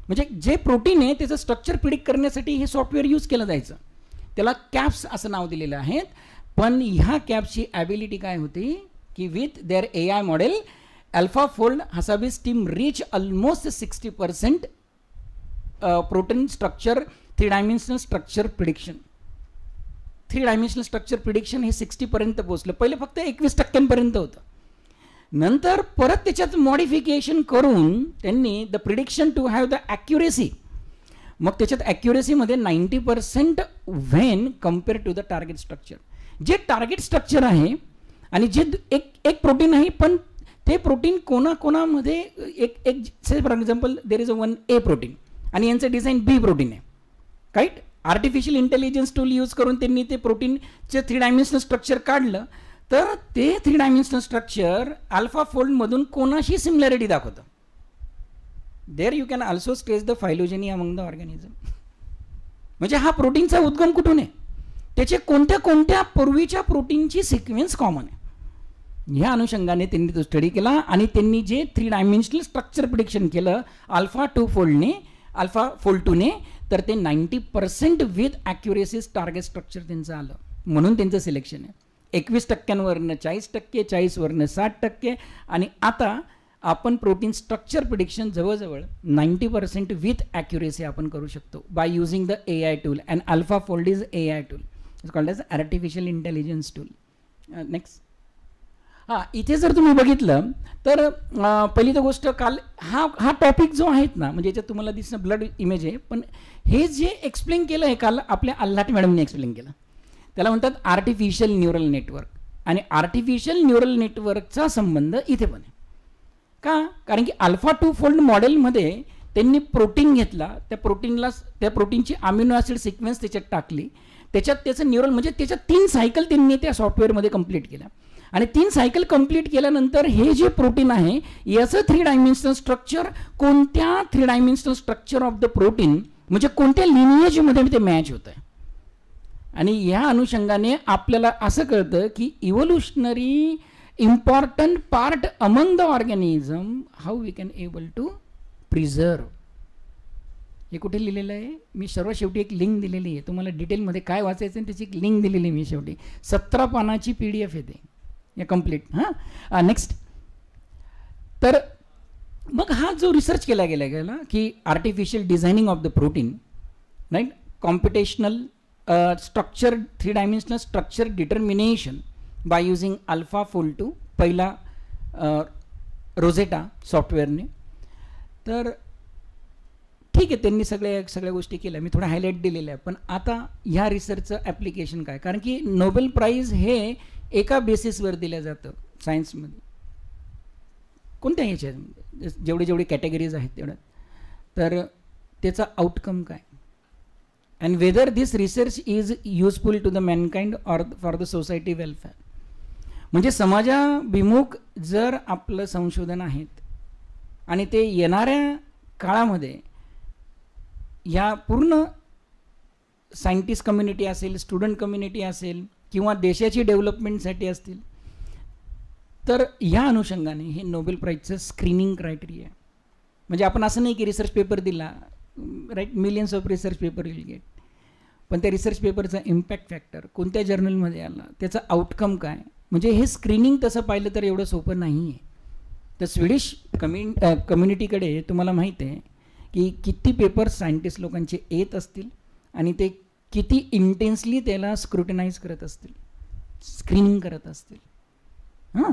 म्हणजे जे प्रोटीन आहे त्याचं स्ट्रक्चर प्रिडिक्ट करण्यासाठी हे सॉफ्टवेअर यूज केलं जायचं. त्याला कॅप्स असं नाव दिलेलं आहे. पण ह्या कॅप्सची ॲबिलिटी काय होती की with their AI model AlphaFold Hassabis team reach almost 60% protein structure 3 dimensional structure prediction. 3 dimensional structure prediction हे 60% पोहोचलं. पहिले फक्त 21% होतं. नंतर परत त्याच्यात मॉडिफिकेशन करून त्यांनी the prediction to have the accuracy. मग त्याच्यात ॲक्युरेसीमध्ये 90% when compare to the target structure. जे टार्गेट स्ट्रक्चर आहे आणि जे एक प्रोटीन आहे, पण ते प्रोटीन कोणामध्ये एक say for example there is a 1A protein आणि यांचं डिझाईन B प्रोटीन आहे, right. Artificial intelligence tool use करून त्यांनी ते प्रोटीनचे 3 डायमेन्शनल स्ट्रक्चर काढलं, तर ते 3 डायमेन्शनल स्ट्रक्चर अल्फा फोल्डमधून कोणाशी सिमिलॅरिटी दाखवतं. There you can also stress the phylogeny among the organism. म्हणजे हा प्रोटीनचा उद्गम कुठून आहे, त्याचे कोणत्या कोणत्या पूर्वीच्या प्रोटीनची सिक्वेन्स कॉमन आहे. ह्या अनुषंगाने त्यांनी तो स्टडी केला आणि त्यांनी जे 3 डायमेन्शनल स्ट्रक्चर प्रिडिक्शन केलं अल्फा 2 फोल्डने, अल्फा फोल्ड 2ने, तर ते 90% विथ ॲक्युरेसी टार्गेट स्ट्रक्चर त्यांचं आलं. म्हणून त्यांचं सिलेक्शन आहे. 21% 40%, 40% 60%. आणि आता आपण प्रोटीन स्ट्रक्चर प्रिडिक्शन जवळजवळ 90% विथ ॲक्युरेसी आपण करू शकतो by using the AI tool. And AlphaFold is AI tool, it's called as artificial intelligence tool. Next. हां, इथे जर तुम्ही बघितलं तर पहिली तर गोष्ट, काल हा टॉपिक जो आहेत ना, म्हणजे याच्यात तुम्हाला दिसणं ब्लड इमेज आहे, पण हे जे एक्सप्लेन केलं आहे काल आपल्या आल्हाट मॅडमने एक्सप्लेन केलं, त्याला म्हणतात आर्टिफिशियल न्यूरल नेटवर्क. आणि आर्टिफिशियल न्यूरल नेटवर्कचा संबंध इथे पण आहे. का? कारण की अल्फा 2 फोल्ड मॉडेलमध्ये त्यांनी प्रोटीन घेतला, त्या प्रोटीनची अमिनो ॲसिड सिक्वेन्स त्याच्यात टाकली, त्याच्यात त्याचं न्यूरल म्हणजे त्याच्या 3 सायकल त्यांनी त्या सॉफ्टवेअरमध्ये कंप्लीट केल्या. आणि 3 सायकल कंप्लीट केल्यानंतर हे जे प्रोटीन आहे याचं 3 डायमेन्शनल स्ट्रक्चर कोणत्या 3 dimensional structure of the protein म्हणजे कोणत्या लिनिएजमध्ये ते मॅच होतं आहे. आणि या अनुषंगाने आपल्याला असं कळतं की evolutionary important part among the organism how we can able to preserve. हे कुठे लिहिलेलं आहे? मी सर्व शेवटी एक लिंक दिलेली आहे, तुम्हाला डिटेलमध्ये काय वाचायचं त्याची एक लिंक दिलेली आहे मी शेवटी. 17 पानाची PDF येते या कंप्लीट. हां, नेक्स्ट. तर मग हा जो रिसर्च केला गेला की artificial designing of the protein, right, computational structure 3 dimensional structure determination by using alpha fold 2, पहिला रोझेटा सॉफ्टवेअरने. तर ठीक आहे, त्यांनी सगळ्या गोष्टी केल्या, मी थोडं हायलाईट दिलेलं आहे. पण आता ह्या रिसर्चचं ॲप्लिकेशन काय? कारण की नोबेल प्राईज हे एका बेसिसवर दिलं जातं सायन्समध्ये, कोणत्या ह्याच्यामध्ये जेवढे कॅटेगरीज आहेत तेवढ्यात. तर त्याचा आउटकम काय, and whether this research is useful to the mankind or for the society welfare. म्हणजे समाजाभिमुख जर आपलं संशोधन आहेत आणि ते येणाऱ्या काळामध्ये या पूर्ण सायंटिस्ट कम्युनिटी असेल, स्टुडंट कम्युनिटी असेल किंवा देशाची डेव्हलपमेंटसाठी असतील, तर या अनुषंगाने हे नोबेल प्राईजचं स्क्रीनिंग क्रायटेरिया आहे. म्हणजे आपण असं नाही की रिसर्च पेपर दिला, right, millions of research paper will get, पण त्या रिसर्च पेपरचा इम्पॅक्ट फॅक्टर कोणत्या जर्नलमध्ये आला, त्याचा आउटकम काय, म्हणजे हे स्क्रीनिंग तसं पाहिलं तर एवढं सोपं नाही आहे. तर स्वीडिश कम्युनिटीकडे तुम्हाला माहीत आहे की किती पेपर्स सायंटिस्ट लोकांचे येत असतील आणि ते किती इंटेन्सली त्याला स्क्रुटिनाइज करत असतील, स्क्रीनिंग करत असतील. हां,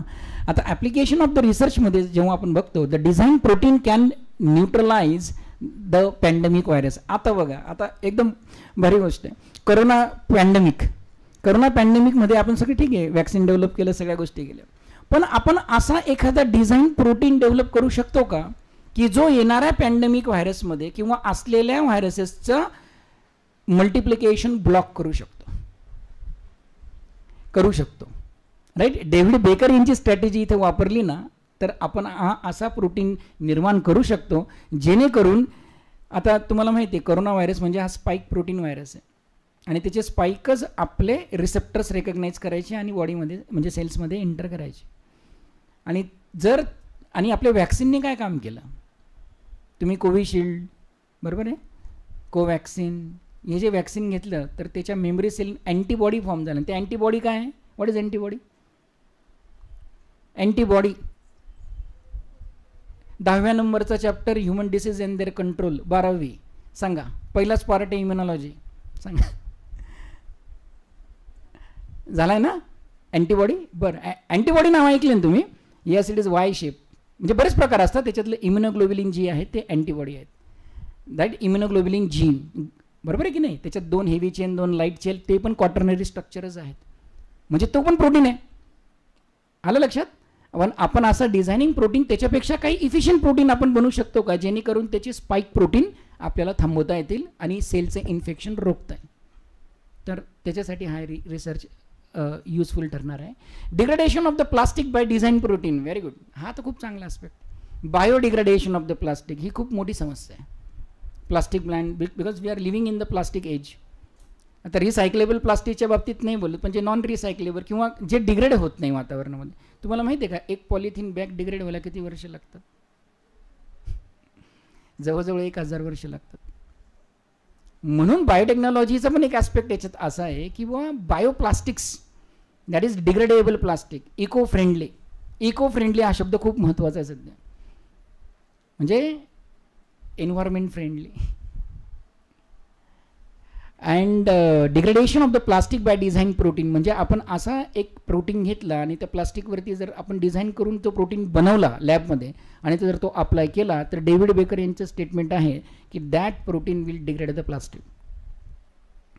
आता ॲप्लिकेशन ऑफ द रिसर्चमध्ये जेव्हा आपण बघतो, the design protein can neutralise the pandemic virus. आता बघा, आता एकदम भारी गोष्ट आहे, कोरोना पॅन्डेमिकमध्ये आपण सगळे ठीक आहे वॅक्सिन डेव्हलप केलं, सगळ्या गोष्टी केल्या, पण आपण असा एखादा डिझाईन प्रोटीन डेव्हलप करू शकतो का की जो येणाऱ्या पॅन्डेमिक व्हायरसमध्ये किंवा असलेल्या व्हायरसेसचं मल्टिप्लिकेशन ब्लॉक करू शकतो, राईट. डेव्हिड बेकर यांची स्ट्रॅटेजी इथे वापरली ना, तर आपण हा असा प्रोटीन निर्माण करू शकतो जेणेकरून, आता तुम्हाला माहिती आहे कोरोना व्हायरस म्हणजे हा स्पाईक प्रोटीन व्हायरस आहे आणि त्याचे स्पाईकच आपले रिसेप्टर्स रेकग्नाइज करायचे आणि बॉडीमध्ये म्हणजे सेल्समध्ये एंटर करायचे. आणि आपल्या वॅक्सिनने काय काम केलं, तुम्ही कोविशिल्ड बरोबर आहे, कोवॅक्सिन, हे जे वॅक्सिन घेतलं तर त्याच्या मेमरी सेल अँटीबॉडी फॉर्म झालं. ते अँटीबॉडी काय आहे? What is antibody? अँटीबॉडी 10व्या नंबरचा chapter human disease and their control, 12वी, सांगा पहिलाच पार्ट आहे इम्युनॉलॉजी, सांगा झालाय ना अँटीबॉडी. बरं, अँटीबॉडी नाव ऐकले ना तुम्ही? Yes, it is why shape. म्हणजे बरेच प्रकार असतात, त्याच्यातलं इम्युनोग्लोबिलिन जी आहे ते अँटीबॉडी आहेत. दॅट इम्युनोग्लोबिलिन जीन, बरोबर आहे की नाही? त्याच्यात 2 हेवी चेन 2 लाईट चेन, ते पण क्वाटर्नरी स्ट्रक्चरच आहेत, म्हणजे तो पण प्रोटीन आहे. आलं लक्षात? पण आपण असं डिझायनिंग प्रोटीन त्याच्यापेक्षा काही इफिशियंट प्रोटीन आपण बनवू शकतो का जेणेकरून त्याची स्पाईक प्रोटीन आपल्याला थांबवता येतील आणि सेलचे इन्फेक्शन रोखता येईल. तर त्याच्यासाठी हा रिसर्च युजफुल ठरणार आहे. Degradation of the plastic by design protein, very good, हा तर खूप चांगला aspect. Biodegradation of the plastic ही खूप मोठी समस्या आहे. Plastic plant because we are living in the plastic age. आता रिसायकलेबल प्लास्टिकच्या बाबतीत नाही बोलत, पण जे नॉन रिसायकलेबल किंवा जे डिग्रेड होत नाही वातावरणामध्ये. तुम्हाला माहिती आहे का, एक पॉलिथिन बॅग डिग्रेड व्हायला किती वर्ष लागतात? जवळजवळ 1000 वर्ष लागतात. म्हणून बायोटेक्नॉलॉजीचा पण एक ॲस्पेक्ट याच्यात असा आहे की बुवा bioplastics that is degradable plastic, eco friendly. Eco friendly हा शब्द खूप महत्त्वाचा आहे सध्या, म्हणजे environment friendly. And degradation of the plastic by design protein, म्हणजे आपण असा एक प्रोटीन घेतला आणि त्या प्लास्टिकवरती जर आपण डिझाईन करून तो प्रोटीन बनवला लॅबमध्ये आणि जर तो अप्लाय केला, तर डेव्हिड बेकर यांचं स्टेटमेंट आहे की that protein will degrade the plastic.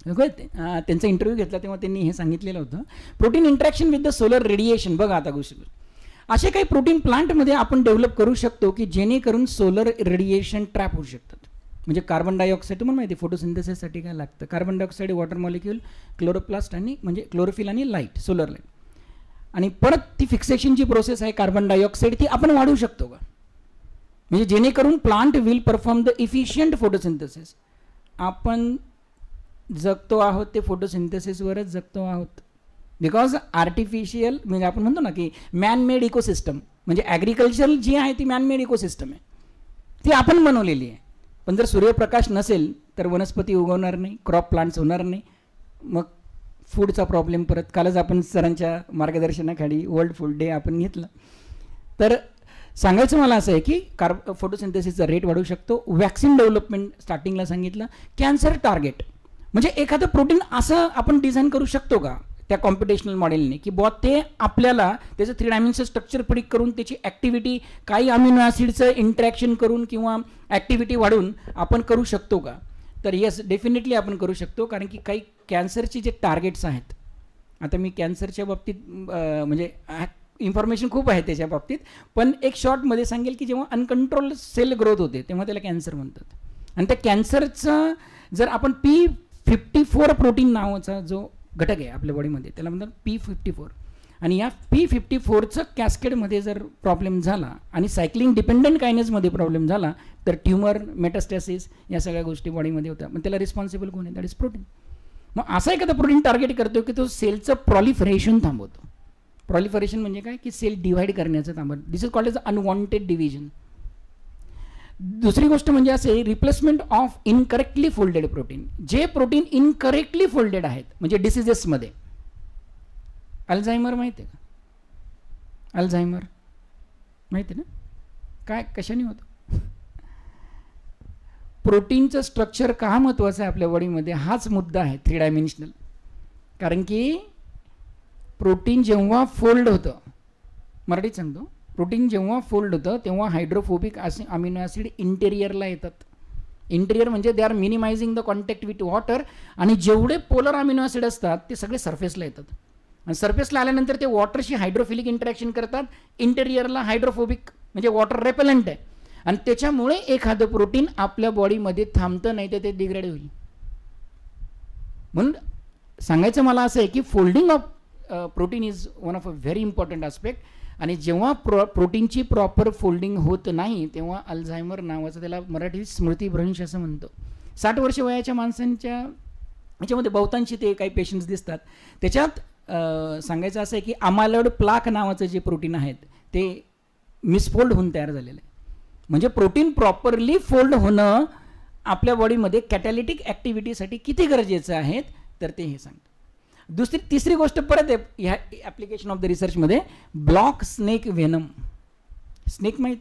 त्यांचा इंटरव्ह्यू घेतला तेव्हा त्यांनी हे सांगितलेलं होतं. Protein interaction with the solar radiation. बघा आता गोष्टी, असे काही प्रोटीन प्लांटमध्ये आपण डेव्हलप करू शकतो की जेणेकरून सोलर रेडिएशन ट्रॅप होऊ शकतात. म्हणजे कार्बन डायऑक्साईड तुम्हाला माहिती आहे फोटोसिंथेसिससाठी काय लागतं? Carbon dioxide, water molecule, chloroplast आणि म्हणजे क्लोरोफिल आणि लाईट, सोलर लाईट. आणि परत ती फिक्सेशनची प्रोसेस आहे कार्बन डायऑक्साईड, ती आपण वाढवू शकतो का? म्हणजे जेणेकरून plant will perform the efficient photosynthesis. आपण जगतो आहोत ते फोटोसिंथेसिसवरच जगतो आहोत. बिकॉज आर्टिफिशियल म्हणजे आपण म्हणतो ना की मॅन मेड इकोसिस्टम, म्हणजे ॲग्रिकल्चर जी आहे ती मॅन मेड इकोसिस्टम आहे, ती आपण बनवलेली आहे. पण जर सूर्यप्रकाश नसेल तर वनस्पती उगवणार नाही, क्रॉप प्लांट्स होणार नाही, मग फूडचा प्रॉब्लेम परत. कालच आपण सरांच्या मार्गदर्शनाखाली वर्ल्ड फूड डे आपण घेतला. तर सांगायचं मला असं आहे की फोटोसिंथेसिसचा रेट वाढवू शकतो. वॅक्सिन डेव्हलपमेंट स्टार्टिंगला सांगितलं. कॅन्सर टार्गेट, म्हणजे एखादं प्रोटीन असं आपण डिझाईन करू शकतो का त्या कॉम्पिटेशनल मॉडेलने की बुवा ते आपल्याला त्याचं 3 डायमेन्शनल स्ट्रक्चर प्रिडिक्ट करून त्याची ॲक्टिव्हिटी काही अमिनो ॲसिडचं इंटरॅक्शन करून किंवा ॲक्टिव्हिटी वाढवून आपण करू शकतो का? तर येस, डेफिनेटली आपण करू शकतो. कारण की काही कॅन्सरचे जे टार्गेट्स आहेत, आता मी कॅन्सरच्या बाबतीत म्हणजे इन्फॉर्मेशन खूप आहे त्याच्या बाबतीत, पण एक शॉर्टमध्ये सांगेल की जेव्हा अनकंट्रोल सेल ग्रोथ होते तेव्हा त्याला कॅन्सर म्हणतात. आणि त्या कॅन्सरचं जर आपण P54 प्रोटीन नावाचा जो घटक आहे आपल्या बॉडीमध्ये त्याला म्हणतात P54, आणि या P54चं कॅस्केडमध्ये जर प्रॉब्लेम झाला आणि सायक्लिंग डिपेंडंट कायनेजमध्ये प्रॉब्लेम झाला तर ट्युमर, मेटास्टॅसिस या सगळ्या गोष्टी बॉडीमध्ये होत्या. मग त्याला रिस्पॉन्सिबल कोण आहे? That is protein. मग असा एखादा प्रोटीन टार्गेट करतो की तो सेलचं प्रॉलिफरेशन थांबवतो. प्रॉलिफरेशन म्हणजे काय की सेल डिव्हाइड करण्याचं थांबवतो. This is called as unwanted division. दुसरी गोष्ट म्हणजे असे replacement of incorrectly folded protein. जे प्रोटीन इनकरेक्टली फोल्डेड आहेत म्हणजे डिसिजेसमध्ये, अल्झायमर माहिती आहे का? अल्झायमर माहिती आहे ना? काय कशाने होतं? प्रोटीनचं स्ट्रक्चर का महत्त्वाचं आहे आपल्या बॉडीमध्ये हाच मुद्दा आहे 3 डायमेन्शनल. कारण की प्रोटीन जेव्हा फोल्ड होतं, मराठीत सांगतो, प्रोटीन जेव्हा फोल्ड होतं तेव्हा हायड्रोफोबिक अमिनो ॲसिड इंटेरियरला येतात. इंटेरियर म्हणजे they are minimising the contact with water, आणि जेवढे पोलर अमिनो ॲसिड असतात ते सगळे सरफेसला येतात. आणि सरफेसला आल्यानंतर ते वॉटरशी हायड्रोफिलिक इंटरॅक्शन करतात. इंटेरियरला हायड्रोफोबिक म्हणजे वॉटर रेपेलंट आहे, आणि त्याच्यामुळे एखादं प्रोटीन आपल्या बॉडीमध्ये थांबतं, नाही तर ते डिग्रेड होईल. म्हणून सांगायचं मला असं आहे की folding of protein is one of a very important aspect. आणि जेव्हा प्रोटीनची प्रॉपर फोल्डिंग होत नाही तेव्हा अल्झायमर नावाचं, त्याला मराठी स्मृतिभ्रंश असं म्हणतो. 60 वर्ष वयाच्या माणसांच्या याच्यामध्ये बहुतांशी ते काही पेशंट्स दिसतात. त्याच्यात सांगायचं असं आहे की अमायलॉइड प्लाक नावाचं जे प्रोटीन आहेत ते मिसफोल्ड होऊन तयार झालेलं आहे. म्हणजे प्रोटीन प्रॉपरली फोल्ड होणं आपल्या बॉडीमध्ये कॅटॅलिटिक ॲक्टिव्हिटीसाठी किती गरजेचं आहे तर ते हे सांगतं. तिसरी गोष्ट परत ह्या ॲप्लिकेशन ऑफ द रिसर्चमध्ये ब्लॉक स्नेक व्हेनम. स्नेक माहीत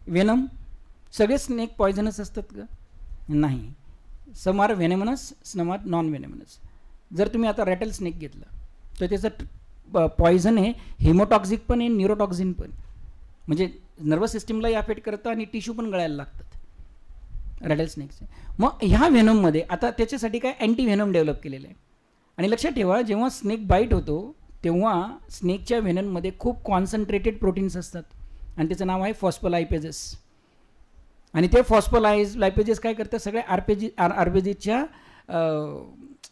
व्हेनम, सगळे स्नेक पॉयझनस असतात का? नाही. Some are venomous, some are non venomous. जर तुम्ही आता रॅटल स्नेक घेतला तर त्याचं पॉयझन आहे हिमोटॉक्झिक पण आहे, न्यूरोटॉक्झिन पण, म्हणजे नर्वस सिस्टीमलाही अफेक्ट करतं आणि टिश्यू पण गळायला लागतात रॅटल स्नेक्सचे. मग ह्या व्हेनममध्ये आता त्याच्यासाठी काय अँटी व्हेनम डेव्हलप केलेलं आहे. आणि लक्षात ठेवा, जेव्हा स्नेक बाईट होतो तेव्हा स्नेकच्या व्हेनममध्ये खूप कॉन्सन्ट्रेटेड प्रोटीन्स असतात आणि त्याचं नाव आहे फॉस्फोलायपेजेस. आणि ते फॉस्फोलायपेजेस काय करतात, सगळ्या आरबीजीच्या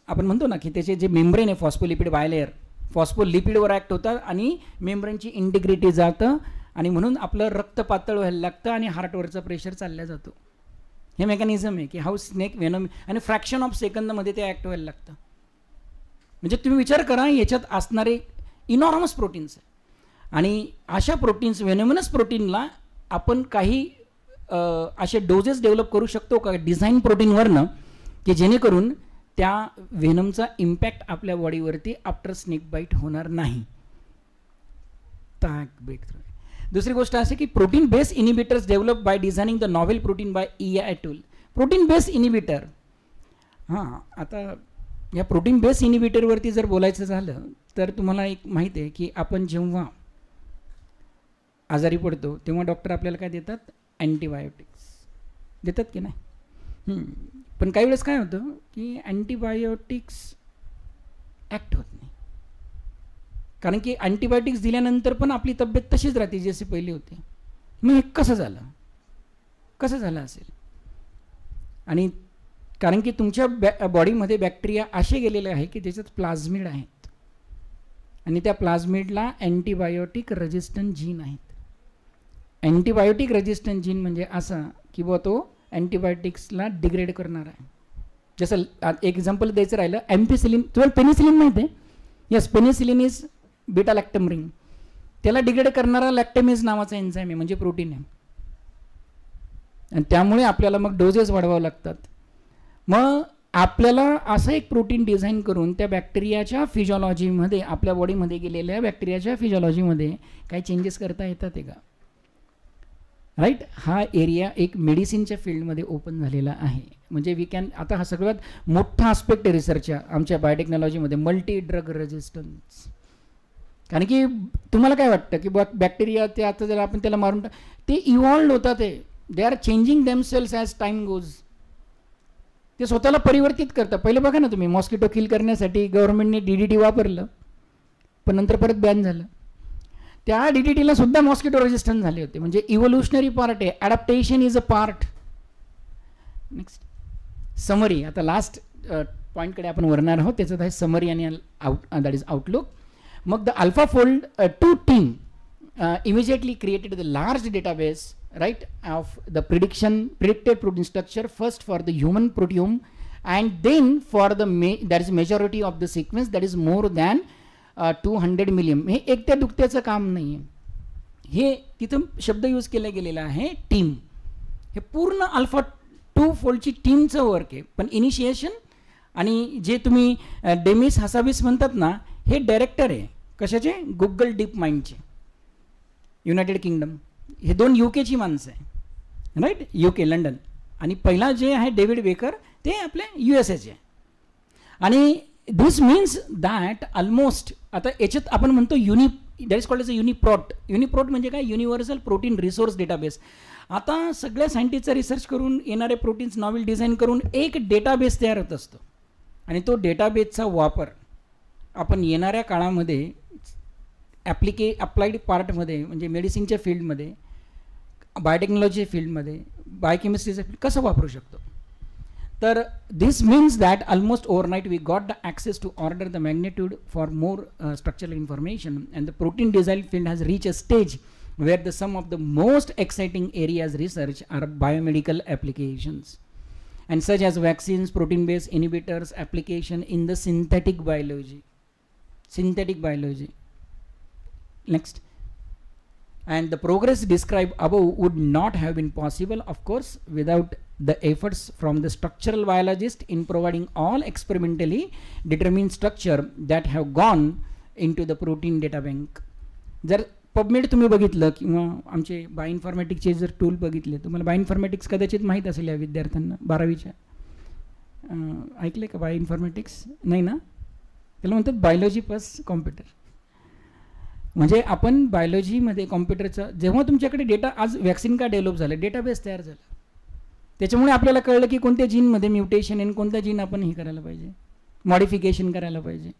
आपण म्हणतो ना की त्याचे जे मेम्ब्रेन आहे फॉस्फोलिपिड बायलेअर, फॉस्फोलिपिडवर ॲक्ट होतात आणि मेम्ब्रेनची इंटिग्रिटी जातं आणि म्हणून आपलं रक्त पातळ व्हायला लागतं आणि हार्टवरचा प्रेशर चालला जातो. हे मेकॅनिझम आहे की हाऊ स्नेक वेनम, आणि फ्रॅक्शन ऑफ सेकंदमध्ये ते ॲक्ट व्हायला लागतं. म्हणजे तुम्ही विचार करा, याच्यात असणारे इनॉर्मस प्रोटीन्स आहे, आणि अशा प्रोटीन्स, वेनोमिनस प्रोटीनला आपण काही असे डोजेस डेव्हलप करू शकतो का डिझाईन प्रोटीनवरनं, की जेणेकरून त्या व्हेनमचा इम्पॅक्ट आपल्या बॉडीवरती आफ्टर स्नेक बाईट होणार नाही. Breakthrough. दुसरी गोष्ट अशी की protein base inhibitors develop by designing the novel protein by EI tool. Protein base inhibitor, हां, आता या प्रोटीन बेस इनिबिटरवरती जर बोलायचं झालं तर तुम्हाला एक माहिती आहे की आपण जेव्हा आजारी पडतो तेव्हा डॉक्टर आपल्याला काय देतात, अँटीबायोटिक्स देतात की नाही. पण काही वेळेस काय होतं की अँटीबायोटिक्स ॲक्ट होत नाही, कारण की अँटीबायोटिक्स दिल्यानंतर पण आपली तब्येत तशीच राहते जशी पहिली होती. मग हे कसं झालं असेल? आणि कारण की तुमच्या बॉडीमध्ये बॅक्टेरिया असे गेलेले आहे की त्याच्यात प्लाझ्मिड आहेत, आणि त्या प्लाझ्मिडला अँटीबायोटिक रेजिस्टंट जीन आहेत. अँटीबायोटिक रेजिस्टंट जीन म्हणजे असा की बुवा तो अँटीबायोटिक्सला डिग्रेड करणार आहे. जसं एक एक्झाम्पल द्यायचं राहिलं, एम्पिसिलिन. तुम्हाला पेनिसिलिन माहिती आहे? Yes, penicillin is beta lactam ring. त्याला डिग्रेड करणारा लॅक्टेमेज नावाचा एन्झाईम आहे, म्हणजे प्रोटीन आहे, आणि त्यामुळे आपल्याला मग डोजेस वाढवावे लागतात. मग आपल्याला असं एक प्रोटीन डिझाईन करून त्या बॅक्टेरियाच्या फिजिओलॉजीमध्ये, आपल्या बॉडीमध्ये गेलेल्या बॅक्टेरियाच्या फिजिओलॉजीमध्ये काही चेंजेस करता येतात का? राईट. हा एरिया एक मेडिसिनच्या फील्डमध्ये ओपन झालेला आहे. म्हणजे वी कॅन, आता हा सगळ्यात मोठा आस्पेक्ट आहे रिसर्चच्या आमच्या बायोटेक्नॉलॉजीमध्ये, मल्टी ड्रग रेजिस्टन्स. कारण की तुम्हाला काय वाटतं की बॅक्टेरिया ते आता जर आपण त्याला मारून ते इव्हॉल्व्ड होतात, they are changing themselves as time goes. ते स्वतःला परिवर्तित करतात. पहिले बघा ना तुम्ही, मॉस्किटो किल करण्यासाठी गव्हर्नमेंटने DDT वापरलं, पण नंतर परत बॅन झालं. त्या DDTला सुद्धा मॉस्किटो रेजिस्टंट झाले होते. म्हणजे इव्होल्युशनरी पार्ट आहे, adaptation is a part. Next summary. आता लास्ट पॉईंटकडे आपण वरणार आहोत, त्याच्यात आहे समरी आणि दॅट इज आउटलुक. मग the AlphaFold 2 team immediately created the large database, right, of the predicted protein structure, first for the human proteome and then for the that is majority of the sequence, that is more than 200 million. हे एकट्या दुकट्याचं काम नाही आहे, हे तिथं शब्द use केला गेलेला आहे टीम. हे पूर्ण AlphaFoldची टीमचं वर्क आहे. पण इनिशिएशन आणि जे तुम्ही डेमिस हसाबिस म्हणतात ना, हे डायरेक्टर आहे कशाचे, गुगल डीप माइंडचे, युनायटेड किंगडम. हे 2 UKची माणसं आहे, राईट, UK लंडन. आणि पहिला जे आहे डेव्हिड बेकर, ते आपले USAचे. आणि दिस मीन्स दॅट ऑलमोस्ट, आता याच्यात आपण म्हणतो that is called as a UniProt. UniProt म्हणजे काय, युनिव्हर्सल प्रोटीन रिसोर्स डेटाबेस. आता सगळ्या सायंटिस्टचा रिसर्च करून येणारे प्रोटीन्स नॉवेल डिझाईन करून एक डेटाबेस तयार होत असतो, आणि तो डेटाबेसचा वापर आपण येणाऱ्या काळामध्ये अप्लाइड पार्टमध्ये, म्हणजे मेडिसिनच्या फील्डमध्ये, बायोटेक्नॉलॉजी फील्डमध्ये, बायोकेमिस्ट्रीच्या फील्ड कसं वापरू शकतो. तर this means that almost overnight we got the access to order the magnitude for more structural information, and the protein design field has reach a stage where the some of the most exciting areas research are biomedical applications, and such as vaccines, protein based inhibitors, application in the synthetic biology. Next, and the progress described above would not have been possible, of course, without the efforts from the structural biologist in providing all experimentally determined structure that have gone into the protein data bank. जर PubMed तुम्ही बघितलं किंवा आमचे बायोइन्फॉर्मॅटिक्सचे जर tool बघितले, तुम्हाला बायोइन्फॉर्मॅटिक्स कदाचित माहीत असेल या विद्यार्थ्यांना 12वीच्या. ऐकले का बायोइन्फॉर्मॅटिक्स? नाही ना? त्याला म्हणतात बायोलॉजी प्लस कॉम्प्युटर. म्हणजे आपण बायोलॉजीमध्ये कॉम्प्युटरचा, जेव्हा तुमच्याकडे डेटा, आज वॅक्सिन का डेव्हलप झालं, डेटाबेस तयार झाला, त्याच्यामुळे आपल्याला कळलं की कोणत्या जीनमध्ये म्युटेशन आणि कोणत्या जीन आपण हे करायला पाहिजे, मॉडिफिकेशन करायला पाहिजे,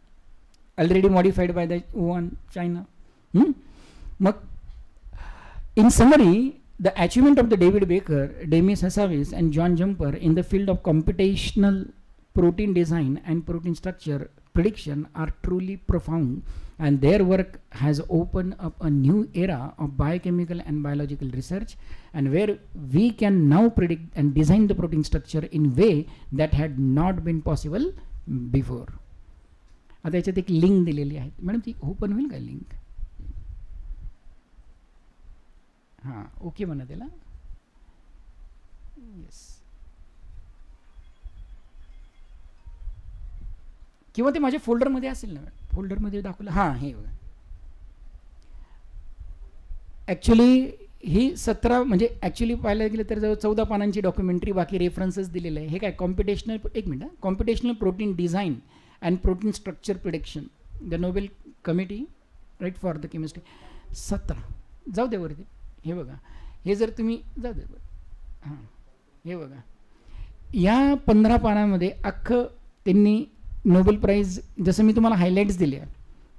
already modified by the Wuhan, China. मग in summary, the achievement of the David Baker, Demis Hassabis and John Jumper in the field of computational protein design and protein structure prediction are truly profound, and their work has opened up a new era of biochemical and biological research, and where we can now predict and design the protein structure in way that had not been possible before. आता याच्यात एक link दिलेली आहे madam, ती open होईल का link? हां okay म्हणा त्याला. येस, किंवा ते माझ्या फोल्डरमध्ये असेल ना मॅडम, फोल्डरमध्ये दाखवलं. हां हे बघा, ॲक्च्युली ही 17 म्हणजे ॲक्च्युली पाहायला गेलं तर जवळ 14 पानांची डॉक्युमेंटरी, बाकी रेफरन्सेस दिलेले आहे. हे काय कॉम्पिटेशनल, एक minute, computational protein design and protein structure prediction, the Nobel committee right for the chemistry. 17 जाऊ दे वरती. हे बघा, हे जर तुम्ही जाऊ दे, हां हे बघा, या 15 पानामध्ये अख्खं त्यांनी नोबेल प्राईज, जसं मी तुम्हाला हायलाईट्स दिले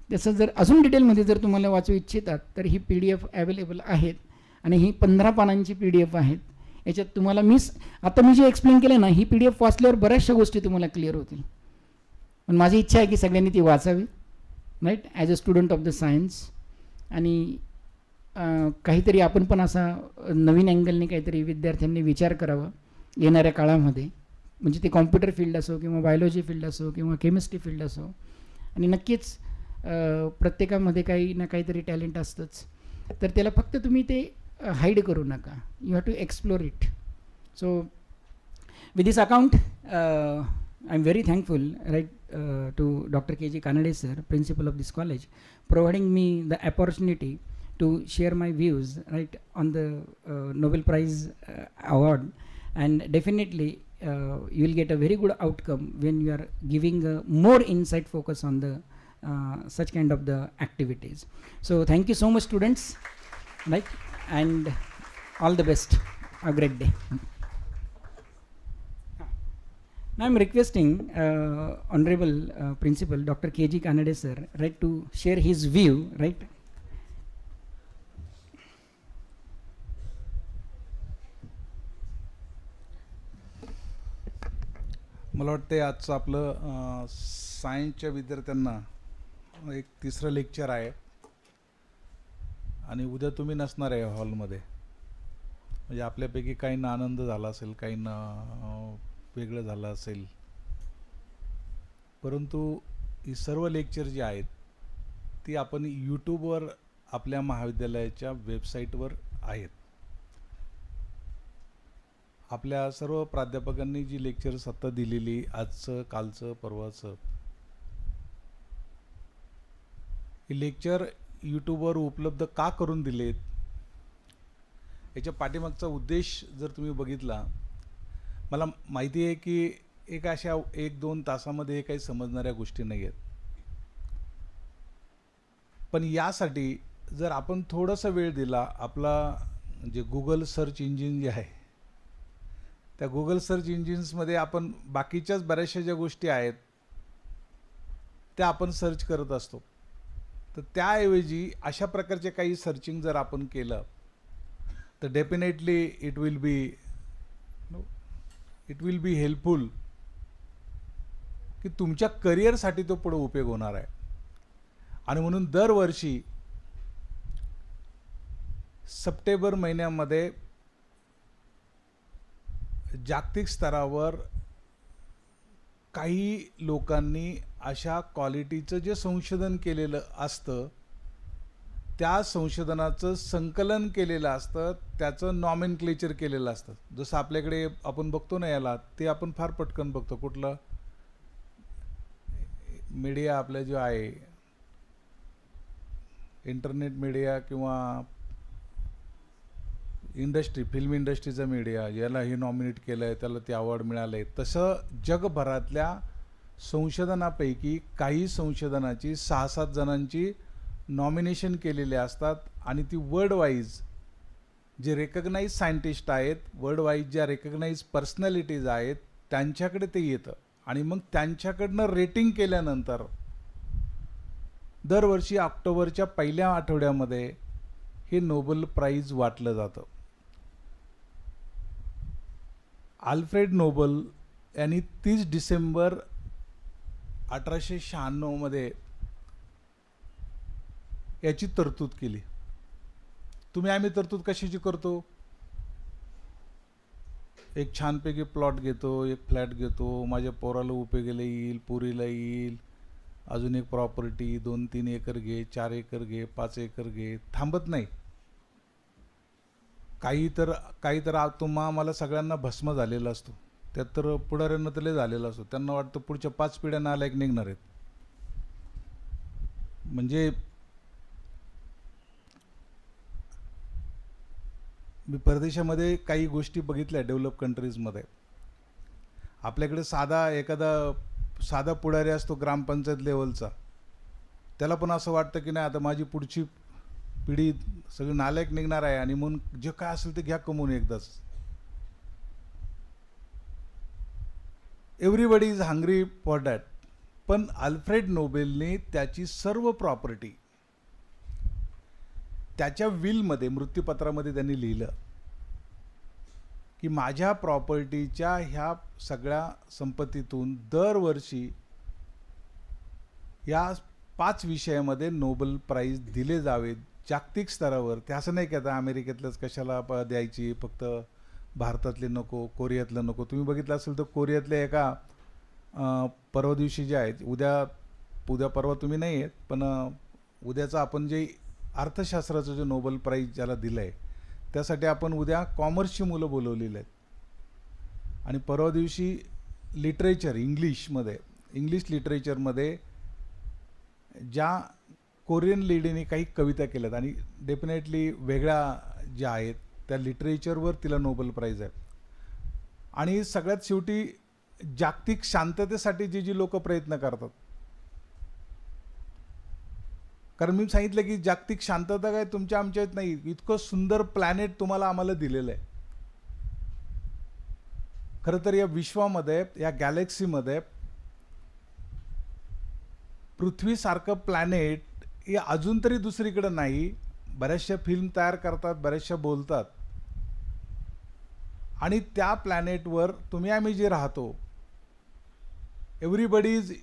तसं जर अजून डिटेलमध्ये जर तुम्हाला वाचू इच्छितात तर ही PDF अवेलेबल आहेत, आणि ही 15 पानांची PDF आहेत. याच्यात तुम्हाला आता मी जे एक्सप्लेन केलं ना, ही PDF वाचल्यावर बऱ्याचशा गोष्टी तुम्हाला क्लिअर होतील. पण माझी इच्छा आहे की सगळ्यांनी ती वाचावी, right, as a student of the science. आणि काहीतरी आपण पण असा नवीन अँगलने काहीतरी विद्यार्थ्यांनी विचार करावा येणाऱ्या काळामध्ये, म्हणजे ते कॉम्प्युटर फील्ड असो किंवा बायोलॉजी फील्ड असो किंवा केमिस्ट्री फील्ड असो. आणि नक्कीच प्रत्येकामध्ये काही ना काहीतरी टॅलेंट असतंच, तर त्याला फक्त तुम्ही ते हाईड करू नका, you have to explore it. So with this account I am very thankful, right, to Dr. K.G. Kanade sir, principal of this college, providing me the opportunity to share my views, right, on the Nobel Prize award. And definitely you will get a very good outcome when you are giving a more insight focus on the such kind of the activities. So thank you so much, students, right, and all the best. A great day. Now I am requesting Honorable Principal Dr. K.G. Kanade sir, right, to share his view, right. मला वाटते आजचं आपलं सायन्सच्या विद्यार्थ्यांना एक तिसरं lecture आहे, आणि उद्या तुम्ही नसणार आहे हॉलमध्ये. म्हणजे आपल्यापैकी काहींना आनंद झाला असेल, काहींना वेगळं झालं असेल, परंतु ही सर्व लेक्चर जी आहेत ती आपण यूट्यूबवर आपल्या महाविद्यालयाच्या वेबसाईटवर आहेत. आपल्या सर्व प्राध्यापकांनी जी लेक्चर्स आता दिलेली, आजचं, कालचं, परवाचं, ही लेक्चर यूट्यूबवर उपलब्ध का करून दिलेत, याच्या पाठीमागचा उद्देश जर तुम्ही बघितला, मला माहिती आहे की एक अशा 1-2 तासामध्ये काही समजणाऱ्या गोष्टी नाही आहेत, पण यासाठी जर आपण थोडासा वेळ दिला, आपला जे गुगल सर्च इंजिन जे आहे, त्या गुगल सर्च इंजिन्समध्ये आपण बाकीच्याच बऱ्याचशा ज्या गोष्टी आहेत त्या आपण सर्च करत असतो, तर त्याऐवजी अशा प्रकारचे काही सर्चिंग जर आपण केलं तर definitely it will be helpful, की तुमच्या करिअरसाठी तो पुढे उपयोग होणार आहे. आणि म्हणून दरवर्षी सप्टेंबर महिन्यामध्ये जागतिक स्तरावर काही लोकांनी अशा क्वालिटीचं जे संशोधन केलेलं असतं, त्या संशोधनाचं संकलन केलेलं असतं, त्याचं नॉमेनक्लेचर केलेलं असतं. जसं आपल्याकडे आपण बघतो ना, याला ते आपण फार पटकन बघतो, कुठलं मीडिया आपलं जो आहे, इंटरनेट मीडिया किंवा इंडस्ट्री, फिल्म इंडस्ट्रीचा मीडिया, याला हे नॉमिनेट केलं आहे, त्याला ते अवॉर्ड मिळालं आहे. तसं जगभरातल्या संशोधनापैकी काही संशोधनाची 6-7 जणांची नॉमिनेशन केलेले असतात, आणि ती वर्ल्ड वाईज जे रेकग्नाइज सायंटिस्ट आहेत, वर्ल्ड वाईज ज्या रेकग्नाइज पर्सनॅलिटीज आहेत, त्यांच्याकडे ते येतं. आणि मग त्यांच्याकडनं रेटिंग केल्यानंतर दरवर्षी ऑक्टोबरच्या पहिल्या आठवड्यामध्ये हे नोबेल प्राईज वाटलं जातं. अल्फ्रेड नोबल यांनी 30 डिसेंबर 1896 मध्ये याची तरतूद केली. आम्ही तरतूद कशाची करतो? एक छानपैकी प्लॉट घेतो, एक फ्लॅट घेतो, माझ्या पोराला उपयोगाला येईल, पुरीला येईल, अजून एक प्रॉपर्टी 2-3 एकर घे, 4 एकर घे, 5 एकर घे, थांबत नाही. काही तर मला सगळ्यांना भस्म झालेला असतो. त्यात तर पुढाऱ्यांना तरी झालेला असतो. त्यांना वाटतं पुढच्या 5 पिढ्या नालायक निघणार आहेत. म्हणजे मी परदेशामध्ये काही गोष्टी बघितल्या डेव्हलप कंट्रीजमध्ये. आपल्याकडे साधा पुढारी असतो ग्रामपंचायत लेवलचा, त्याला पण असं वाटतं की नाही आता माझी पुढची पिढी सगळी नालायक निघणार आहे आणि म्हणून जे काय असेल ते घ्या कमवून एकदाच. Everybody is hungry for that. पण अल्फ्रेड नोबेलने त्याची सर्व प्रॉपर्टी त्याच्या विलमध्ये, मृत्यूपत्रामध्ये त्यांनी लिहिलं की माझ्या प्रॉपर्टीच्या ह्या सगळ्या संपत्तीतून दरवर्षी या 5 विषयामध्ये नोबेल प्राईज दिले जावेत जागतिक स्तरावर. ते असं नाही की आता अमेरिकेतलंच कशाला द्यायची, फक्त भारतातले नको, कोरियातलं नको. तुम्ही बघितलं असेल तर कोरियातले एका परवा दिवशी जे आहेत, उद्या परवा तुम्ही नाही आहेत, पण उद्याचं आपण जे अर्थशास्त्राचं जे नोबेल प्राईज ज्याला दिलं आहे त्यासाठी आपण उद्या कॉमर्सची मुलं बोलवलेली आहेत. आणि परवा दिवशी लिटरेचर, इंग्लिश लिटरेचरमध्ये ज्या कोरियन लेडीने काही कविता केल्यात आणि डेफिनेटली वेगळ्या ज्या आहेत त्या लिटरेचरवर तिला नोबेल प्राईज आहे. आणि सगळ्यात शेवटी जागतिक शांततेसाठी जी लोक प्रयत्न करतात, कारण मी सांगितलं की जागतिक शांतता काय तुमच्या आमच्यात नाही, इतकं सुंदर प्लॅनेट आम्हाला दिलेलं आहे. खरं तर या विश्वामध्ये, या गॅलेक्सीमध्ये पृथ्वीसारखं प्लॅनेट हे अजून तरी दुसरीकडे नाही. बऱ्याचशा फिल्म तयार करतात, बऱ्याचशा बोलतात, आणि त्या प्लॅनेटवर आम्ही जे राहतो, एव्हरीबडीज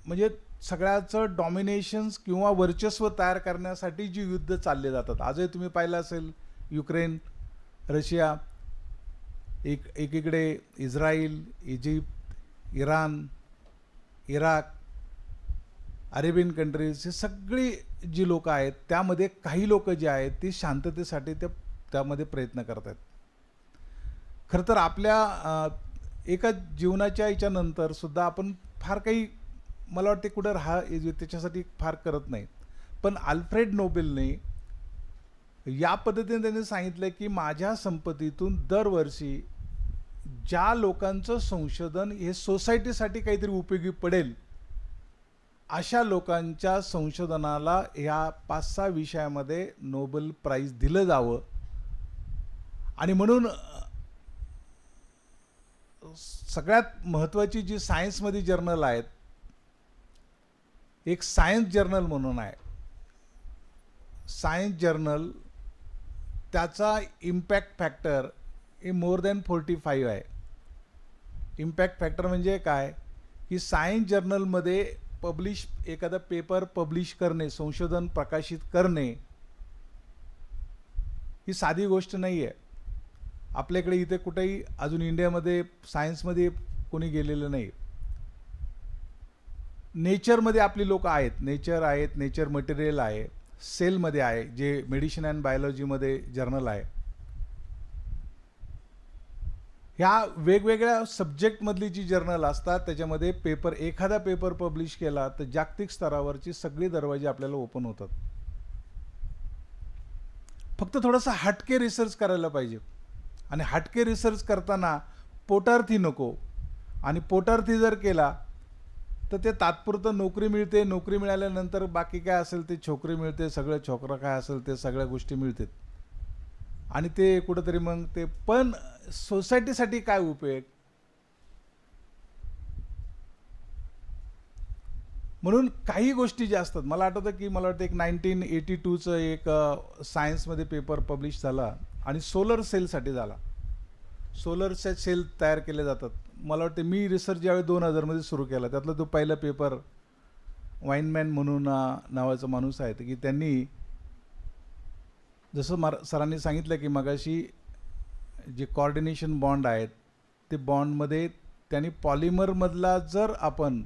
म्हणजे सगळ्याचं डॉमिनेशन्स किंवा वर्चस्व तयार करण्यासाठी जी युद्ध चालले जातात. आजही तुम्ही पाहिलं असेल युक्रेन, रशिया, एकीकडे Israel, Egypt, Iran, Iraq, Arabian countries, हे सगळी जी लोक आहेत त्यामध्ये काही लोक जे आहेत ती शांततेसाठी त्यामध्ये प्रयत्न करतात. खरं तर आपल्या एका जीवनाच्या याच्यानंतर सुद्धा आपण फार काही, मला वाटते कुठं त्याच्यासाठी फार करत नाही. पण अल्फ्रेड नोबेलने या पद्धतीने त्यांनी सांगितलं की माझ्या संपत्तीतून दरवर्षी ज्या लोकांचं संशोधन हे सोसायटीसाठी काहीतरी उपयोगी पडेल अशा लोकांच्या संशोधनाला ह्या 5-6 विषयामध्ये नोबेल प्राईज दिलं जावं. आणि म्हणून सगळ्यात महत्त्वाची जी सायन्समध्ये जर्नल आहेत, एक सायन्स जर्नल म्हणून आहे. सायन्स जर्नल त्याचा इम्पॅक्ट फॅक्टर हे मोर दॅन 45 आहे. इम्पॅक्ट फॅक्टर म्हणजे काय की सायन्स जर्नलमध्ये एखादा पेपर पब्लिश करणे, संशोधन प्रकाशित करणे ही साधी गोष्ट नाही आहे. आपल्याकडे इथे कुठेही अजून इंडियामध्ये सायन्समध्ये कोणी गेलेलं नाही. नेचरमध्ये आपली लोक आहेत, नेचर मटेरियल आहे, सेलमध्ये आहे, जे मेडिसिन अँड बायोलॉजीमध्ये जर्नल आहे. ह्या वेगवेगळ्या सब्जेक्टमधली जी जर्नल असतात त्याच्यामध्ये एखादा पेपर पब्लिश केला तर जागतिक स्तरावरची सगळी दरवाजे आपल्याला ओपन होतात. फक्त थोडासा हटके रिसर्च करायला पाहिजे. आणि हटके रिसर्च करताना पोटार्थी नको. आणि पोटार्थी जर केला तर ते तात्पुरतं नोकरी मिळते, नोकरी मिळाल्यानंतर बाकी काय असेल ते छोकरी मिळते, सगळं छोकरं काय असेल ते सगळ्या गोष्टी मिळतात. आणि ते कुठंतरी मग ते पण सोसायटीसाठी काय उपयोग. म्हणून काही गोष्टी ज्या असतात, मला आठवतं की मला वाटतं एक 1982चं एक सायन्समध्ये पेपर पब्लिश झाला आणि सोलर सेलसाठी झाला. सोलर सेल तयार केले जातात मला वाटतं मी रिसर्च ज्यावेळी 2000 सुरू केला त्यातला तो पहिला पेपर वाईनमॅन म्हणून नावाचा माणूस आहे की त्यांनी जसं सरांनी सांगितलं की मगाशी जे कोऑर्डिनेशन बॉन्ड आहेत ते बॉन्डमध्ये त्यांनी पॉलिमरमधला जर आपण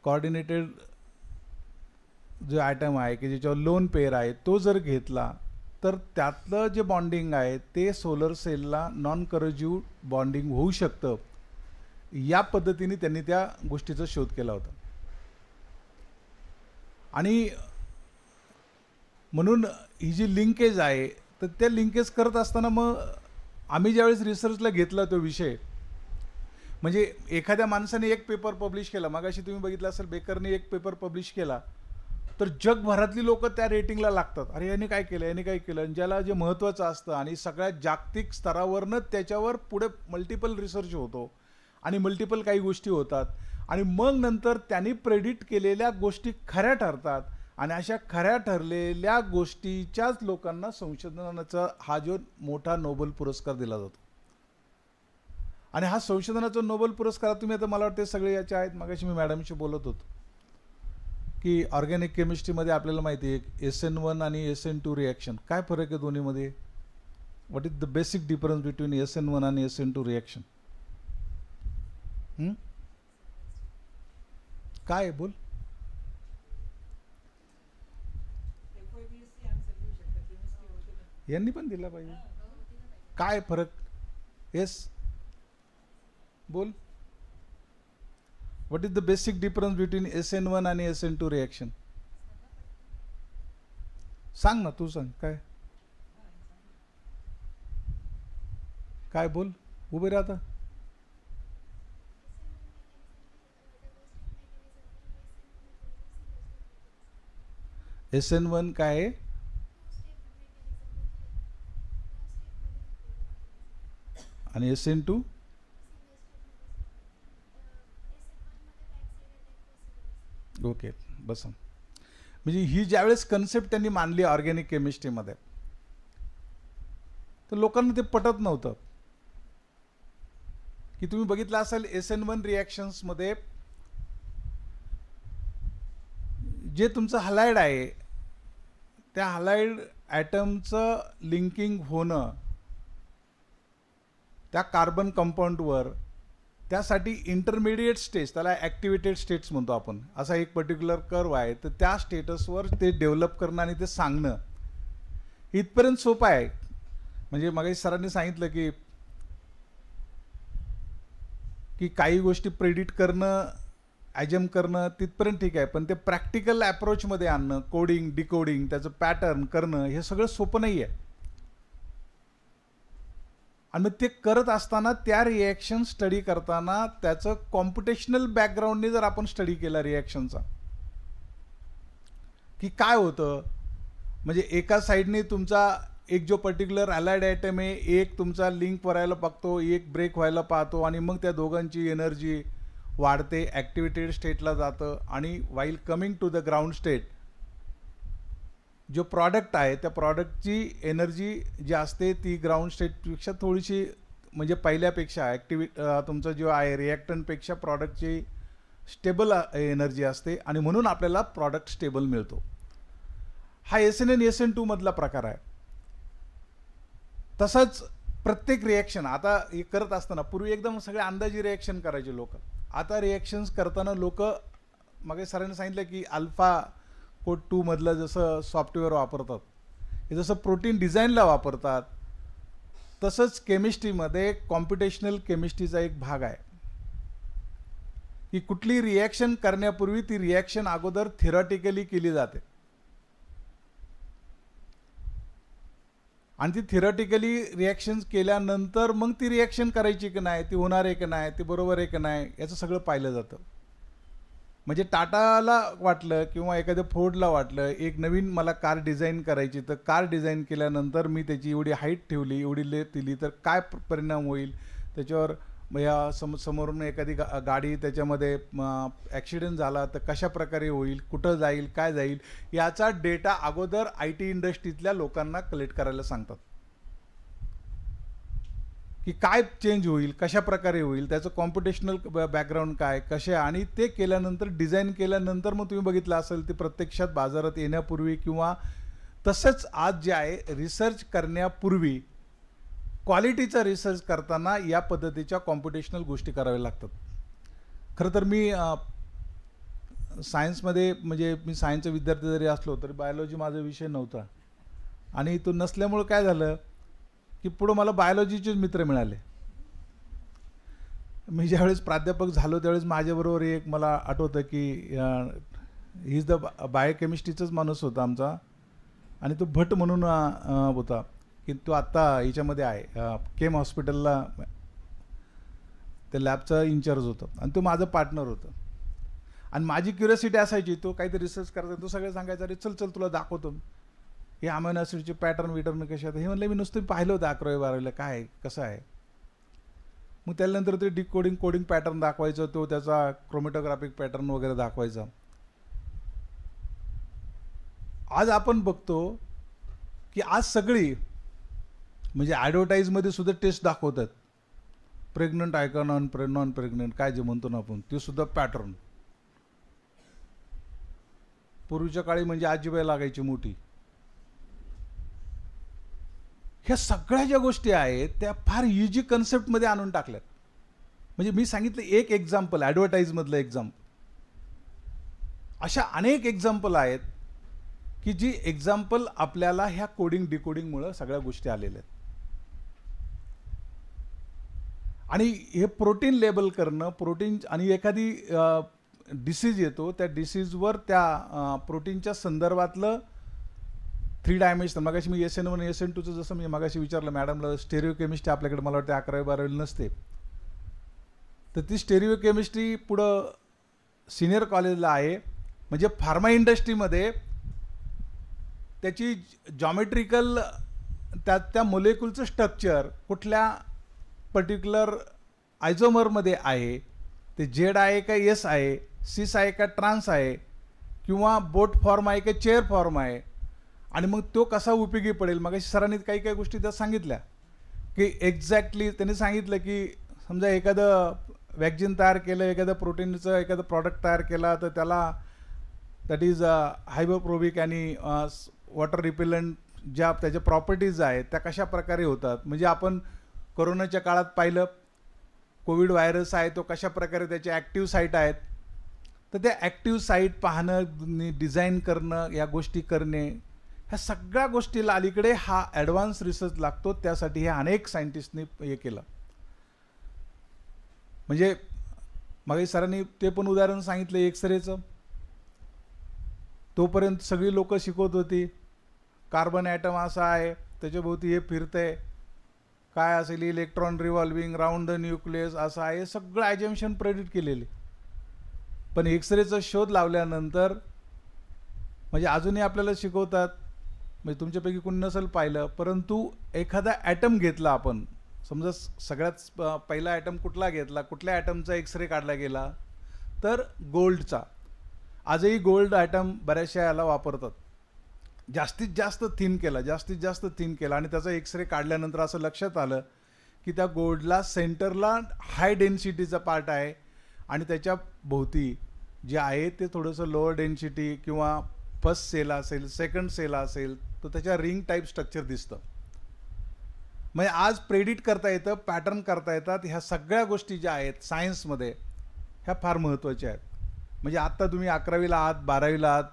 कोऑर्डिनेटेड जो आयटम आहे की ज्याच्यावर लोन पेअर आहे तो जर घेतला तर त्यातलं जे बॉन्डिंग आहे ते सोलर सेलला नॉन करोजिव्ह बॉन्डिंग होऊ शकतं. या पद्धतीने त्यांनी त्या गोष्टीचा शोध केला होता. आणि म्हणून ही जी लिंकेज आहे तर त्या लिंकेज करत असताना मग आम्ही ज्यावेळेस रिसर्चला घेतला तो विषय, म्हणजे एखाद्या माणसाने एक पेपर पब्लिश केला, मगाशी तुम्ही बघितलं असेल बेकरने एक पेपर पब्लिश केला तर जगभरातली लोक त्या रेटिंगला लागतात, अरे याने काय केलं याने काय केलं. आणि ज्याला जे महत्त्वाचं असतं आणि सगळ्यात जागतिक स्तरावरनं त्याच्यावर पुढे मल्टिपल रिसर्च होतो आणि मल्टिपल काही गोष्टी होतात आणि मग नंतर त्यांनी प्रेडिक्ट केलेल्या गोष्टी खऱ्या ठरतात आणि अशा खऱ्या ठरलेल्या गोष्टीच्याच लोकांना संशोधनाचा हा जो मोठा नोबेल पुरस्कार दिला जातो. आणि हा संशोधनाचा नोबेल पुरस्कार तुम्ही आता मला वाटते सगळे याचे आहेत. मगाशी मी मॅडमशी बोलत होतो की ऑर्गॅनिक केमिस्ट्रीमध्ये आपल्याला माहिती आहे SN1 आणि SN2 रिॲक्शन, काय फरक आहे दोन्हीमध्ये? What is the basic difference between SN1 आणि SN2 रिॲक्शन? काय बोल? यांनी पण दिला पाहिजे. काय फरक? येस बोल. What is the basic difference between SN1 आणि SN2 रिॲक्शन? सांग ना, तू सांग. काय काय बोल, उभे राहता. SN1 काय आहे आणि SN2? ओके बस. म्हणजे ही ज्यावेळेस कन्सेप्ट त्यांनी मानली ऑर्गॅनिक केमिस्ट्रीमध्ये तर लोकांना ते पटत नव्हतं. की तुम्ही बघितलं असेल SN1 रिॲक्शन्समध्ये जे तुमचं हलाइड आहे त्या हलाइड ॲटमचं लिंकिंग होणं त्या कार्बन कंपाऊंडवर, त्यासाठी इंटरमिडिएट स्टेज, त्याला ॲक्टिवेटेड स्टेट्स म्हणतो आपण, असा एक पर्टिक्युलर कर्व आहे, तर त्या स्टेटसवर ते डेव्हलप करणं आणि ते सांगणं इथपर्यंत सोपं आहे. म्हणजे मगाशी सरांनी सांगितलं की काही गोष्टी प्रेडिक्ट करणं, ॲजम करणं तिथपर्यंत ठीक आहे, पण ते प्रॅक्टिकल अप्रोचमध्ये आणणं, कोडिंग डिकोडिंग त्याचं पॅटर्न करणं हे सगळं सोपं नाही आहे. आणि मग ते करत असताना त्या रिॲक्शन स्टडी करताना त्याचं कॉम्प्युटेशनल बॅकग्राऊंडने जर आपण स्टडी केला रिॲक्शनचा की काय होतं, म्हणजे एका साईडने तुमचा एक जो पर्टिक्युलर अलाइड आयटम आहे, एक तुमचा लिंक करायला बघतो, एक ब्रेक व्हायला पाहतो आणि मग त्या दोघांची एनर्जी वाढते, ॲक्टिवेटेड स्टेटला जातं आणि while coming to the ground state जो प्रॉडक्ट आहे त्या प्रॉडक्टची एनर्जी जी असते ती ग्राउंड स्टेटपेक्षा थोडीशी, म्हणजे पहिल्यापेक्षा तुमचं जो आहे रिॲक्टंटपेक्षा प्रॉडक्टची स्टेबल एनर्जी असते आणि म्हणून आपल्याला प्रॉडक्ट स्टेबल मिळतो. हा SN1 SN2 मधला प्रकार आहे. तसंच प्रत्येक रिॲक्शन आता हे करत असताना पूर्वी एकदम सगळे अंदाजी रिॲक्शन करायचे लोक, आता रिॲक्शन्स करताना लोक मग सरांनी सांगितलं की अल्फा कोड 2 मधलं जसं सॉफ्टवेअर वापरतात, हे जसं प्रोटीन डिझाईनला वापरतात, तसंच केमिस्ट्रीमध्ये कॉम्प्युटेशनल केमिस्ट्रीचा एक भाग आहे की कुठली रिॲक्शन करण्यापूर्वी ती रिॲक्शन अगोदर थिअरॉटिकली केली जाते आणि ती थिअरॉटिकली रिॲक्शन्स केल्यानंतर मग ती रिॲक्शन करायची की नाही, ती होणार आहे की नाही, ती बरोबर आहे की नाही, याचं सगळं पाहिलं जातं. म्हणजे टाटाला वाटलं किंवा एखाद्या फोर्डला वाटलं एक नवीन मला कार डिझाईन करायची, तर कार डिझाईन केल्यानंतर मी त्याची एवढी हाईट ठेवली, एवढी लेथ दिली तर काय परिणाम होईल त्याच्यावर, या समोरून एखादी गाडी त्याच्यामध्ये ॲक्सिडेंट झाला तर कशा प्रकारे होईल, कुठं जाईल, काय जाईल, याचा डेटा अगोदर IT इंडस्ट्रीतल्या लोकांना कलेक्ट करायला सांगतात. की काय चेंज होईल, कशा प्रकारे होईल, त्याचं कॉम्पिटिशनल बॅकग्राऊंड काय, कसे, आणि ते केल्यानंतर डिझाईन केल्यानंतर मग तुम्ही बघितलं असेल ते प्रत्यक्षात बाजारात येण्यापूर्वी किंवा तसंच आज जे आहे रिसर्च करण्यापूर्वी क्वालिटीचा रिसर्च करताना या पद्धतीच्या कॉम्पिटिशनल गोष्टी कराव्या लागतात. खरं तर मी सायन्समध्ये म्हणजे मी सायन्सचा विद्यार्थी जरी असलो तरी बायोलॉजी माझा विषय नव्हता, आणि तो नसल्यामुळं काय झालं की पुढं मला बायोलॉजीचेच मित्र मिळाले. मी ज्यावेळेस प्राध्यापक झालो त्यावेळेस माझ्याबरोबर एक मला आठवतं की ही इज द बायोकेमिस्ट्रीचाच माणूस होता आमचा, आणि तो भट म्हणून होता की तो आत्ता याच्यामध्ये आहे केम हॉस्पिटलला त्या लॅबचा इन्चार्ज होता, आणि तो माझं पार्टनर होतं. आणि माझी क्युरियोसिटी असायची, तो काहीतरी रिसर्च करायचा, तो सगळं सांगायचा, अरे चल चल तुला दाखवतो हे अमायनो ॲसिडचे पॅटर्न कसे आहेत. हे म्हणलं मी नुसतं पाहिलं होतं 11वी-12वीला काय आहे कसं आहे. मग त्यानंतर ते कोडिंग पॅटर्न दाखवायचं, तो त्याचा क्रोमॅटोग्राफिक पॅटर्न वगैरे दाखवायचा. आज आपण बघतो की आज सगळी म्हणजे ॲडव्हर्टाईजमध्ये सुद्धा टेस्ट दाखवतात, प्रेग्नंट आहे का नॉन प्रेग्नंट काय जे म्हणतो ना आपण, ते सुद्धा पॅटर्न. पूर्वीच्या काळी म्हणजे आजीबाई लागायची मोठी. ह्या सगळ्या ज्या गोष्टी आहेत त्या फार इझी कन्सेप्टमध्ये आणून टाकल्यात. म्हणजे मी सांगितलं एक एक्झाम्पल, ॲडव्हर्टाईजमधलं एक्झाम्पल. अशा अनेक एक्झाम्पल आहेत की जी एक्झाम्पल आपल्याला ह्या कोडिंग डिकोडिंगमुळं सगळ्या गोष्टी आलेल्या आहेत. आणि हे प्रोटीन लेबल करणं, प्रोटीन आणि एखादी डिसीज येतो त्या डिसीजवर त्या प्रोटीनच्या संदर्भातलं 3 डायमेन्शन. मगाशी मी SN1 SN2चं जसं मी मगाशी विचारलं मॅडमला, स्टेरिओ केमिस्ट्री आपल्याकडे मला वाटतं 11वी-12वीला नसते, तर ती स्टेरिओ केमिस्ट्री पुढं सिनियर कॉलेजला आहे. म्हणजे फार्मा इंडस्ट्रीमध्ये त्याची जॉमेट्रिकल त्या मोलेक्युलचं स्ट्रक्चर कुठल्या पर्टिक्युलर आयझोमरमध्ये आहे, ते जेड आहे का एस आहे, सिस आहे का ट्रान्स आहे, किंवा बोट फॉर्म आहे का चेअर फॉर्म आहे, आणि मग तो कसा उपयोगी पडेल. मग सरांनी काही काही गोष्टी त्या सांगितल्या की एक्झॅक्टली त्यांनी सांगितलं की समजा एखादं वॅक्सिन तयार केलं, एखादं प्रोटीनचं एखादं प्रॉडक्ट तयार केला, तर त्याला दॅट इज हायपोप्रोबिक आणि वॉटर रिपेलंट ज्या त्याच्या प्रॉपर्टीज आहेत त्या कशा प्रकारे होतात. म्हणजे आपण कोरोनाच्या काळात पाहिलं कोविड व्हायरस आहे तो कशा प्रकारे त्याचे ॲक्टिव्ह साईट आहेत, तर त्या ॲक्टिव्ह साईट पाहणं, डिझाईन करणं, या गोष्टी करणे, ह्या सगळ्या गोष्टीला अलीकडे हा ॲडव्हान्स रिसर्च लागतो. त्यासाठी हे अनेक सायंटिस्टनी हे केलं. म्हणजे मग सरांनी ते पण उदाहरण सांगितलं एक्सरेचं. तोपर्यंत सगळी लोक शिकवत होती कार्बन ॲटम असा आहे, त्याच्याभोवती हे फिरतंय, काय असेल electron revolving round the nucleus असं आहे, सगळं ॲजम्पशन प्रेडिक्ट केलेले. पण एक्सरेचा शोध लावल्यानंतर म्हणजे अजूनही आपल्याला शिकवतात, म्हणजे तुमच्यापैकी कोणी नसेल पाहिलं, परंतु एखादा ॲटम घेतला आपण, समजा सगळ्यात पहिला ॲटम कुठला घेतला, कुठल्या ॲटमचा एक्सरे काढला गेला, तर गोल्डचा. आजही गोल्ड ॲटम बऱ्याचशा याला वापरतात. जास्तीत जास्त थिन केला आणि त्याचा एक्सरे काढल्यानंतर असं लक्षात आलं की त्या गोल्डला सेंटरला हाय डेन्सिटीचा पार्ट आहे, आणि त्याच्या भोवती जे आहे ते थोडंसं लोअर डेन्सिटी किंवा फर्स्ट सेल असेल, सेकंड सेल असेल, तर त्याच्या रिंग टाईप स्ट्रक्चर दिसतं. म्हणजे आज प्रेडिक्ट करता येतं, पॅटर्न करता येतात. ह्या सगळ्या गोष्टी ज्या आहेत सायन्समध्ये ह्या फार महत्त्वाच्या आहेत. म्हणजे आत्ता तुम्ही 11वीला आहात, 12वीला आहात,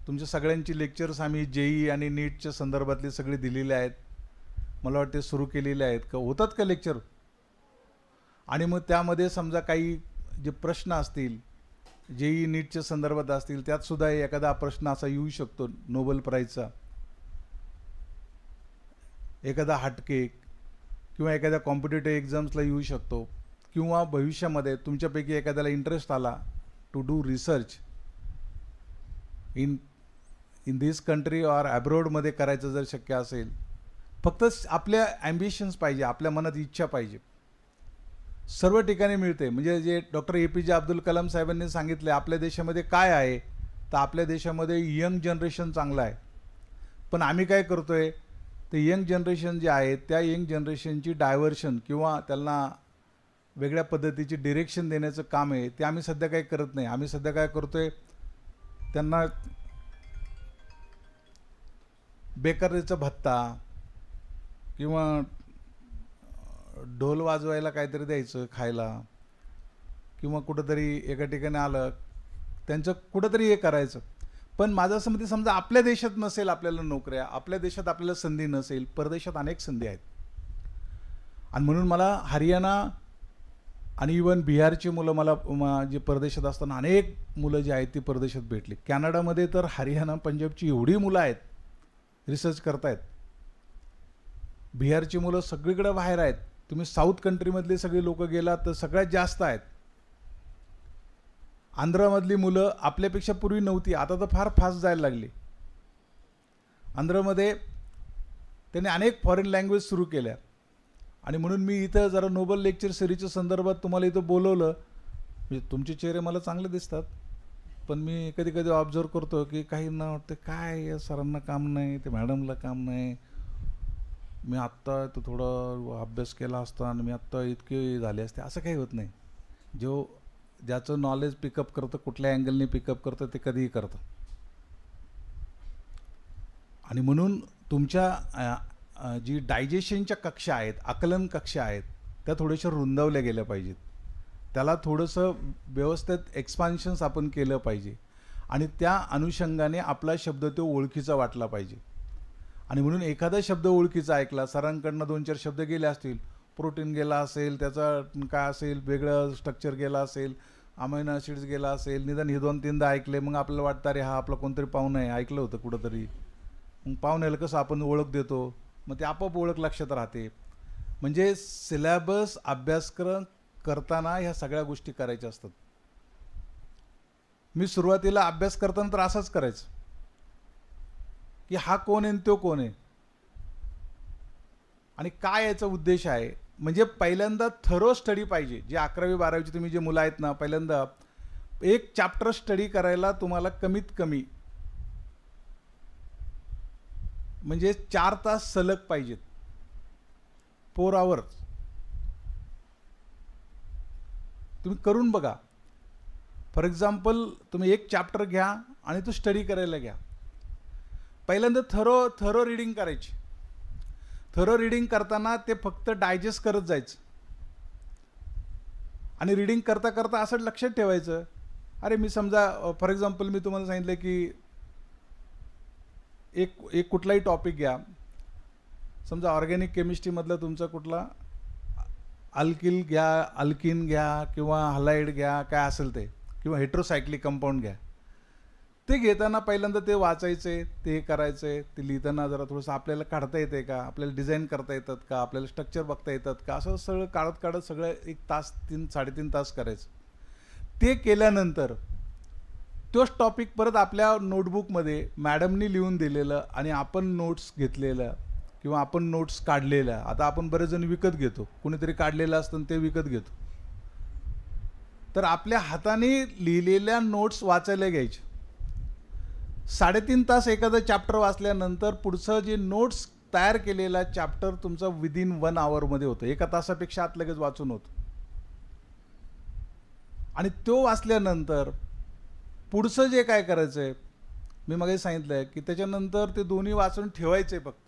तुमच्या सगळ्यांची लेक्चर्स आम्ही JEE आणि नीटच्या संदर्भातले सगळे दिलेले आहेत. मला वाटते सुरू केलेले आहेत का, होतात का लेक्चर. आणि मग त्यामध्ये समजा काही जे प्रश्न असतील JEE नीटच्या संदर्भात असतील, त्यात सुद्धा एखादा प्रश्न असा येऊ शकतो नोबेल प्राईजचा, एखादा हटके किंवा एखाद्या कॉम्पिटेटिव्ह एक्झाम्सला येऊ शकतो, किंवा भविष्यामध्ये तुमच्यापैकी एखाद्याला इंटरेस्ट आला to do research in this country or ॲब्रॉडमध्ये करायचं जर शक्य असेल, फक्त आपल्या ॲम्बिशन्स पाहिजे, आपल्या मनात इच्छा पाहिजे, सर्व ठिकाणी मिळते. म्हणजे जे डॉक्टर APJ अब्दुल कलाम साहेबांनी सांगितले, आपल्या देशामध्ये काय आहे, तर आपल्या देशामध्ये यंग जनरेशन चांगलं आहे, पण आम्ही काय करतोय, ते यंग जनरेशन जे आहे त्या यंग जनरेशनची डायव्हर्शन किंवा त्यांना वेगळ्या पद्धतीची डिरेक्शन देण्याचं काम आहे ते आम्ही सध्या काही करत नाही. आम्ही सध्या काय करतोय, त्यांना बेकारीचा भत्ता किंवा ढोल वाजवायला काहीतरी द्यायचं खायला, किंवा कुठंतरी एका ठिकाणी आलं त्यांचं कुठंतरी हे करायचं. पण माझं असं मते, समजा आपल्या देशात नसेल आपल्याला नोकऱ्या, आपल्या देशात आपल्याला संधी नसेल, परदेशात अनेक संधी आहेत. आणि म्हणून मला हरियाणा आणि इवन बिहारची मुलं मला जे परदेशात असताना अनेक मुलं जी आहेत ती परदेशात भेटली. कॅनडामध्ये तर हरियाणा पंजाबची एवढी मुलं आहेत रिसर्च करतायत. बिहारची मुलं सगळीकडे बाहेर आहेत. तुम्ही साऊथ कंट्रीमधले सगळे लोक गेलात तर सगळ्यात जास्त आहेत. आंध्रामधली मुलं आपल्यापेक्षा पूर्वी नव्हती, आता तर फार फास्ट जायला लागली. आंध्रमध्ये त्यांनी अनेक फॉरेन लँग्वेज सुरू केल्या. आणि म्हणून मी इथं जरा नोबल लेक्चर सिरीजच्या संदर्भात तुम्हाला इथं बोलवलं. म्हणजे तुमचे चेहरे मला चांगले दिसतात, पण मी कधी कधी ऑब्झर्व करतो की काहींना वाटतं काय या सरांना काम नाही, ते मॅडमला काम नाही, मी आत्ता तो थोडा अभ्यास केला असता आणि मी आत्ता इतके झाले असते. असं काही होत नाही. ज्याचं नॉलेज पिकअप करतं, कुठल्या अँगलने पिकअप करतं, ते कधीही करतं. आणि म्हणून तुमच्या जी डायजेशनच्या कक्षा आहेत, आकलन कक्षा आहेत, त्या थोड्याशा रुंदावल्या गेल्या पाहिजेत. त्याला थोडंसं व्यवस्थित एक्सपान्शन्स आपण केलं पाहिजे आणि त्या अनुषंगाने आपला शब्द तो ओळखीचा वाटला पाहिजे. आणि म्हणून एखादा शब्द ओळखीचा ऐकला, सरांकडनं 2-4 शब्द गेले असतील, प्रोटीन गेला असेल, त्याचा काय असेल वेगळं स्ट्रक्चर गेला असेल, अमायनो ॲसिड्स गेला असेल, निदान हे 2-3दा ऐकले, मग आपल्याला वाटतं अरे हा आपला कोणतरी पाहुणा आहे, ऐकलं होतं कुठंतरी. मग पाहुण्याला कसं आपण ओळख देतो, मग ते आपोआप ओळख लक्षात राहते. म्हणजे सिलेबस अभ्यासक्रम करताना ह्या सगळ्या गोष्टी करायच्या असतात. मी सुरुवातीला अभ्यास करताना तर असंच करायचं की हा कोण आहे तो कोण आहे आणि काय याचा उद्देश आहे. म्हणजे पहिल्यांदा थरो स्टडी पाहिजे. जे 11वी 12वीची तुम्ही जे मुलं आहेत ना, पहिल्यांदा एक चॅप्टर स्टडी करायला तुम्हाला कमीत कमी म्हणजे 4 तास सलग पाहिजेत, 4 hours. तुम्ही करून बघा. फॉर एक्झाम्पल तुम्ही एक चॅप्टर घ्या आणि तो स्टडी करायला घ्या. पहिल्यांदा थरो रीडिंग करायची. थरो रीडिंग करताना ते फक्त डायजेस्ट करत जायचं आणि रीडिंग करता करता असं लक्षात ठेवायचं, अरे मी समजा फॉर एक्झाम्पल मी तुम्हाला सांगितलं की एक कुठलाही टॉपिक घ्या. समजा ऑर्गॅनिक केमिस्ट्रीमधला तुमचा कुठला अल्किल घ्या, अल्किन घ्या किंवा हलाइड घ्या, काय असेल ते, किंवा हेट्रोसायक्लिक कंपाऊंड घ्या. ते घेताना पहिल्यांदा ते वाचायचे, ते करायचे, ते लिहिताना जरा थोडंसं आपल्याला काढता येते का, आपल्याला डिझाईन करता येतात का, आपल्याला स्ट्रक्चर बघता येतात का, असं सगळं काढत सगळं 1 तास 3-3.5 तास करायचं. ते केल्यानंतर तोच टॉपिक परत आपल्या नोटबुकमध्ये मॅडमनी लिहून दिलेलं आणि आपण नोट्स घेतलेलं किंवा आपण नोट्स काढलेल्या, आता आपण बरेच जण विकत घेतो, कुणीतरी काढलेलं असतं ते विकत घेतो, तर आपल्या हाताने लिहिलेल्या नोट्स वाचायला घ्यायचे. 3.5 तास एखादा चॅप्टर वाचल्यानंतर पुढचं जे नोट्स तयार केलेला चॅप्टर तुमचा विदिन 1 hour मध्ये होतं. 1 तासापेक्षा आत लगेच वाचून होतं. आणि तो वाचल्यानंतर पुढचं जे काय करायचं आहे, मी मागे सांगितलं आहे की त्याच्यानंतर ते दोन्ही वाचून ठेवायचे. फक्त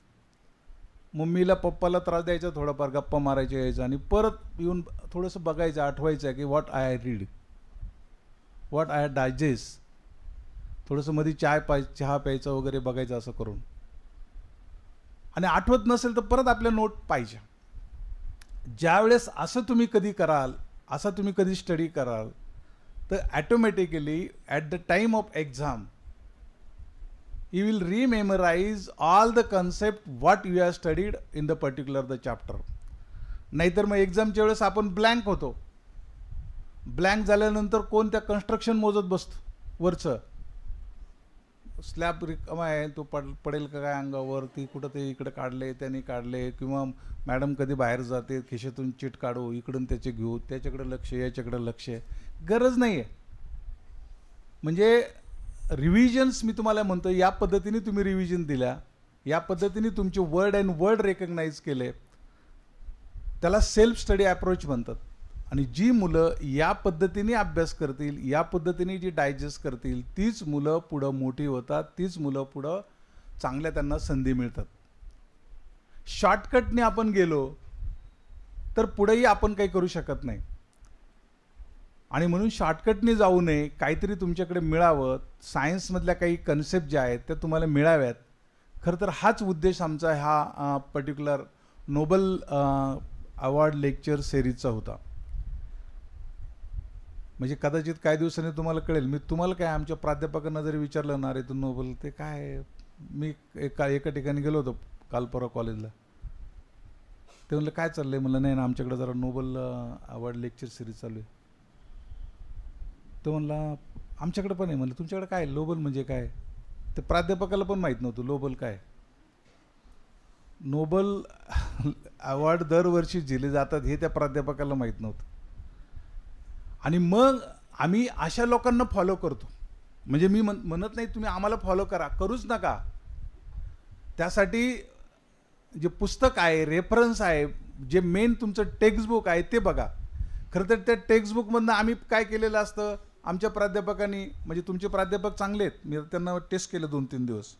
मम्मीला पप्पाला त्रास द्यायचा, थोडाफार गप्पा मारायचे यायचं आणि परत येऊन थोडंसं बघायचं, आठवायचं आहे की what I read, what I digest. थोडंसं मध्ये चहा प्यायचं वगैरे बघायचं असं करून. आणि आठवत नसेल तर परत आपल्या नोट पाहिजे. ज्यावेळेस असं तुम्ही कधी कराल, असं तुम्ही कधी स्टडी कराल, तर automatically at the time of exam you will rememorize all the concept what you have studied in the particular the chapter. नाहीतर मग एक्झामच्या वेळेस आपण ब्लँक होतो. ब्लँक झाल्यानंतर कोण त्या कन्स्ट्रक्शन मोजत बसतो, वरचं स्लॅब रिकामा आहे, तो पडेल का काय अंगावर, ती कुठं ते इकडे काढले, त्याने काढले, किंवा मॅडम कधी बाहेर जाते, खिशातून चिट काढू, इकडून त्याचे घेऊ, त्याच्याकडे लक्ष, याच्याकडे लक्ष. गरज नाही आहे. म्हणजे रिव्हिजन्स मी तुम्हाला म्हणतो, या पद्धतीने तुम्ही रिव्हिजन दिल्या या पद्धतीने तुमचे वर्ड अँड वर्ड रेकग्नाइज केले, त्याला सेल्फ स्टडी अप्रोच म्हणतात. आणि जी मुलं या पद्धतीने अभ्यास करतील, या पद्धतीने जी डायजेस्ट करतील, तीच मुलं पुढं मोठी होतात, तीच मुलं पुढं चांगल्या त्यांना संधी मिळतात. शॉर्टकटने आपण गेलो तर पुढेही आपण काही करू शकत नाही. आणि म्हणून शॉर्टकटने जाऊ नये, काहीतरी तुमच्याकडे मिळावं, सायन्समधल्या काही कन्सेप्ट ज्या आहेत त्या तुम्हाला मिळाव्यात. खरं तर हाच उद्देश आमचा हा पर्टिक्युलर नोबल अवॉर्ड लेक्चर सिरीजचा होता. म्हणजे कदाचित काही दिवसांनी तुम्हाला कळेल. मी तुम्हाला काय आमच्या प्राध्यापकांना जरी विचारलं ना, रे तू नोबल ते काय, मी एका ठिकाणी गेलो होतो काल परवा कॉलेजला, ते म्हणलं काय चाललंय, म्हणलं नाही ना आमच्याकडे जरा नोबल अवॉर्ड लेक्चर सिरीज चालू आहे. तो म्हणला आमच्याकडे पण आहे. म्हणलं तुमच्याकडे काय नोबल म्हणजे काय, ते प्राध्यापकाला पण माहीत नव्हतं नोबल काय. नोबल अवॉर्ड दरवर्षी दिले जातात हे त्या प्राध्यापकाला माहीत नव्हतं. आणि मग आम्ही अशा लोकांना फॉलो करतो. म्हणजे मी म्हणत नाही तुम्ही आम्हाला फॉलो करा, करूच नका. त्यासाठी जे पुस्तक आहे, रेफरन्स आहे, जे मेन तुमचं टेक्स्टबुक आहे ते बघा. खरं तर त्या टेक्स्टबुकमधनं आम्ही काय केलेलं असतं, आमच्या प्राध्यापकांनी, म्हणजे तुमचे प्राध्यापक चांगले आहेत, मी त्यांना टेस्ट केलं 2-3 दिवस.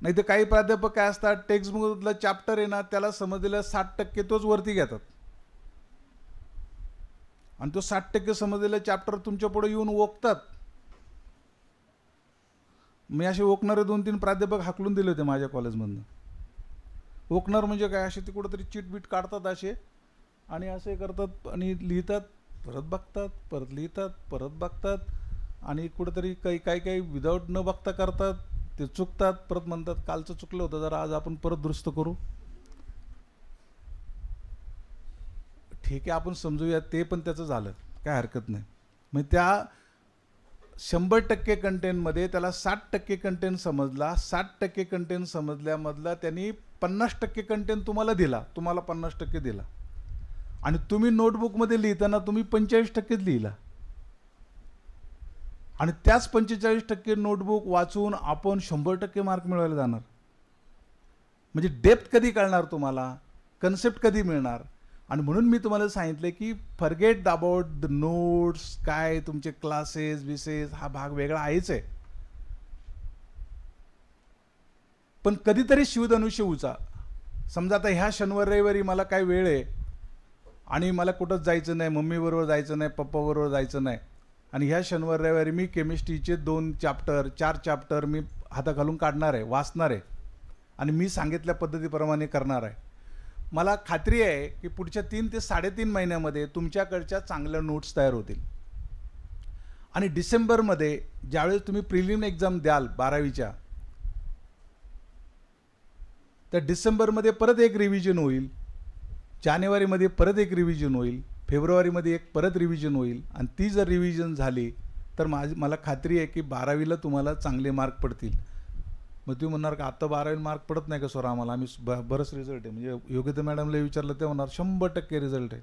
नाही तर काही प्राध्यापक काय असतात, टेक्स्टबुकमधलं चॅप्टर आहे ना त्याला समजलेलं 60% तोच वरती घेतात. आणि तो 60% समजलेला चॅप्टर तुमच्या पुढे येऊन ओकतात. मी असे ओकणारे 2-3 प्राध्यापक हाकलून दिले होते माझ्या कॉलेजमधनं. ओकणार म्हणजे काय, असे ते कुठंतरी चिटबीट काढतात असे आणि असे करतात आणि लिहितात, परत बघतात, परत लिहितात, परत बघतात आणि कुठंतरी काही विदाऊट न बघता करतात. ते चुकतात, परत म्हणतात कालचं चुकलं होतं जरा, आज आपण परत दुरुस्त करू. ठीक आहे आपण समजूया, ते पण त्याचं झालं, काय हरकत नाही. मग त्या 100% कंटेंटमध्ये त्याला 60% कंटेंट समजला, 60% कंटेंट समजल्यामधला त्यांनी 50% कंटेंट तुम्हाला दिला, तुम्हाला 50% दिला. आणि तुम्ही नोटबुकमध्ये लिहिताना तुम्ही 45%च लिहिला. आणि त्याच 45% नोटबुक वाचून आपण 100% मार्क मिळवायला जाणार. म्हणजे डेप्थ कधी कळणार तुम्हाला, कन्सेप्ट कधी मिळणार. आणि म्हणून मी तुम्हाला सांगितलं की फॉरगेट अबाउट द नोट्स, काय तुमचे क्लासेस विसेस, हा भाग वेगळा आहेच आहे. पण कधीतरी शिवधनुष्य समजा आता ह्या शनिवार रविवारी मला काय वेळ आहे आणि मला कुठंच जायचं नाही, मम्मीबरोबर जायचं नाही, पप्पाबरोबर जायचं नाही, आणि ह्या शनिवार रविवारी मी केमिस्ट्रीचे 2 चॅप्टर 4 चॅप्टर मी हाताखालून काढणार आहे, वाचणार आहे आणि मी सांगितल्या पद्धतीप्रमाणे करणार आहे. मला खात्री आहे की पुढच्या 3 ते 3.5 महिन्यामध्ये तुमच्याकडच्या चांगल्या नोट्स तयार होतील. आणि डिसेंबरमध्ये ज्यावेळेस तुम्ही प्रिलिम एक्झाम द्याल 12वीच्या, तर डिसेंबरमध्ये परत एक रिव्हिजन होईल, जानेवारीमध्ये परत एक रिव्हिजन होईल, फेब्रुवारीमध्ये एक परत रिव्हिजन होईल. आणि ती जर रिव्हिजन झाली तर मला खात्री आहे की 12वीला तुम्हाला चांगले मार्क पडतील. मग तुम्ही म्हणणार का आता 12वीला मार्क पडत नाही का सर आम्हाला, आम्ही बरंच रिझल्ट आहे. म्हणजे योग्यता मॅडमला विचारलं ते म्हणणार 100% रिझल्ट आहे.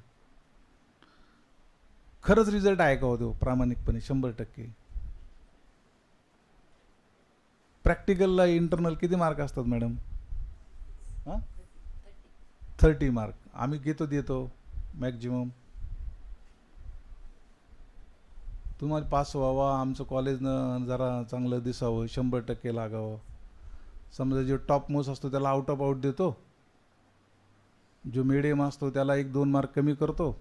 खरंच रिझल्ट आहे का होतो प्रामाणिकपणे 100%. प्रॅक्टिकलला इंटरनल किती मार्क असतात मॅडम? 30 मार्क. आम्ही देतो मॅक्झिमम. तुम्हाला पास व्हावा, आमचं कॉलेजनं जरा चांगलं दिसावं, 100% लागावं. समजा जो टॉप मोस्ट असतो त्याला आउट ऑफ आउट देतो, जो मिडियम असतो त्याला 1-2 मार्क कमी करतो,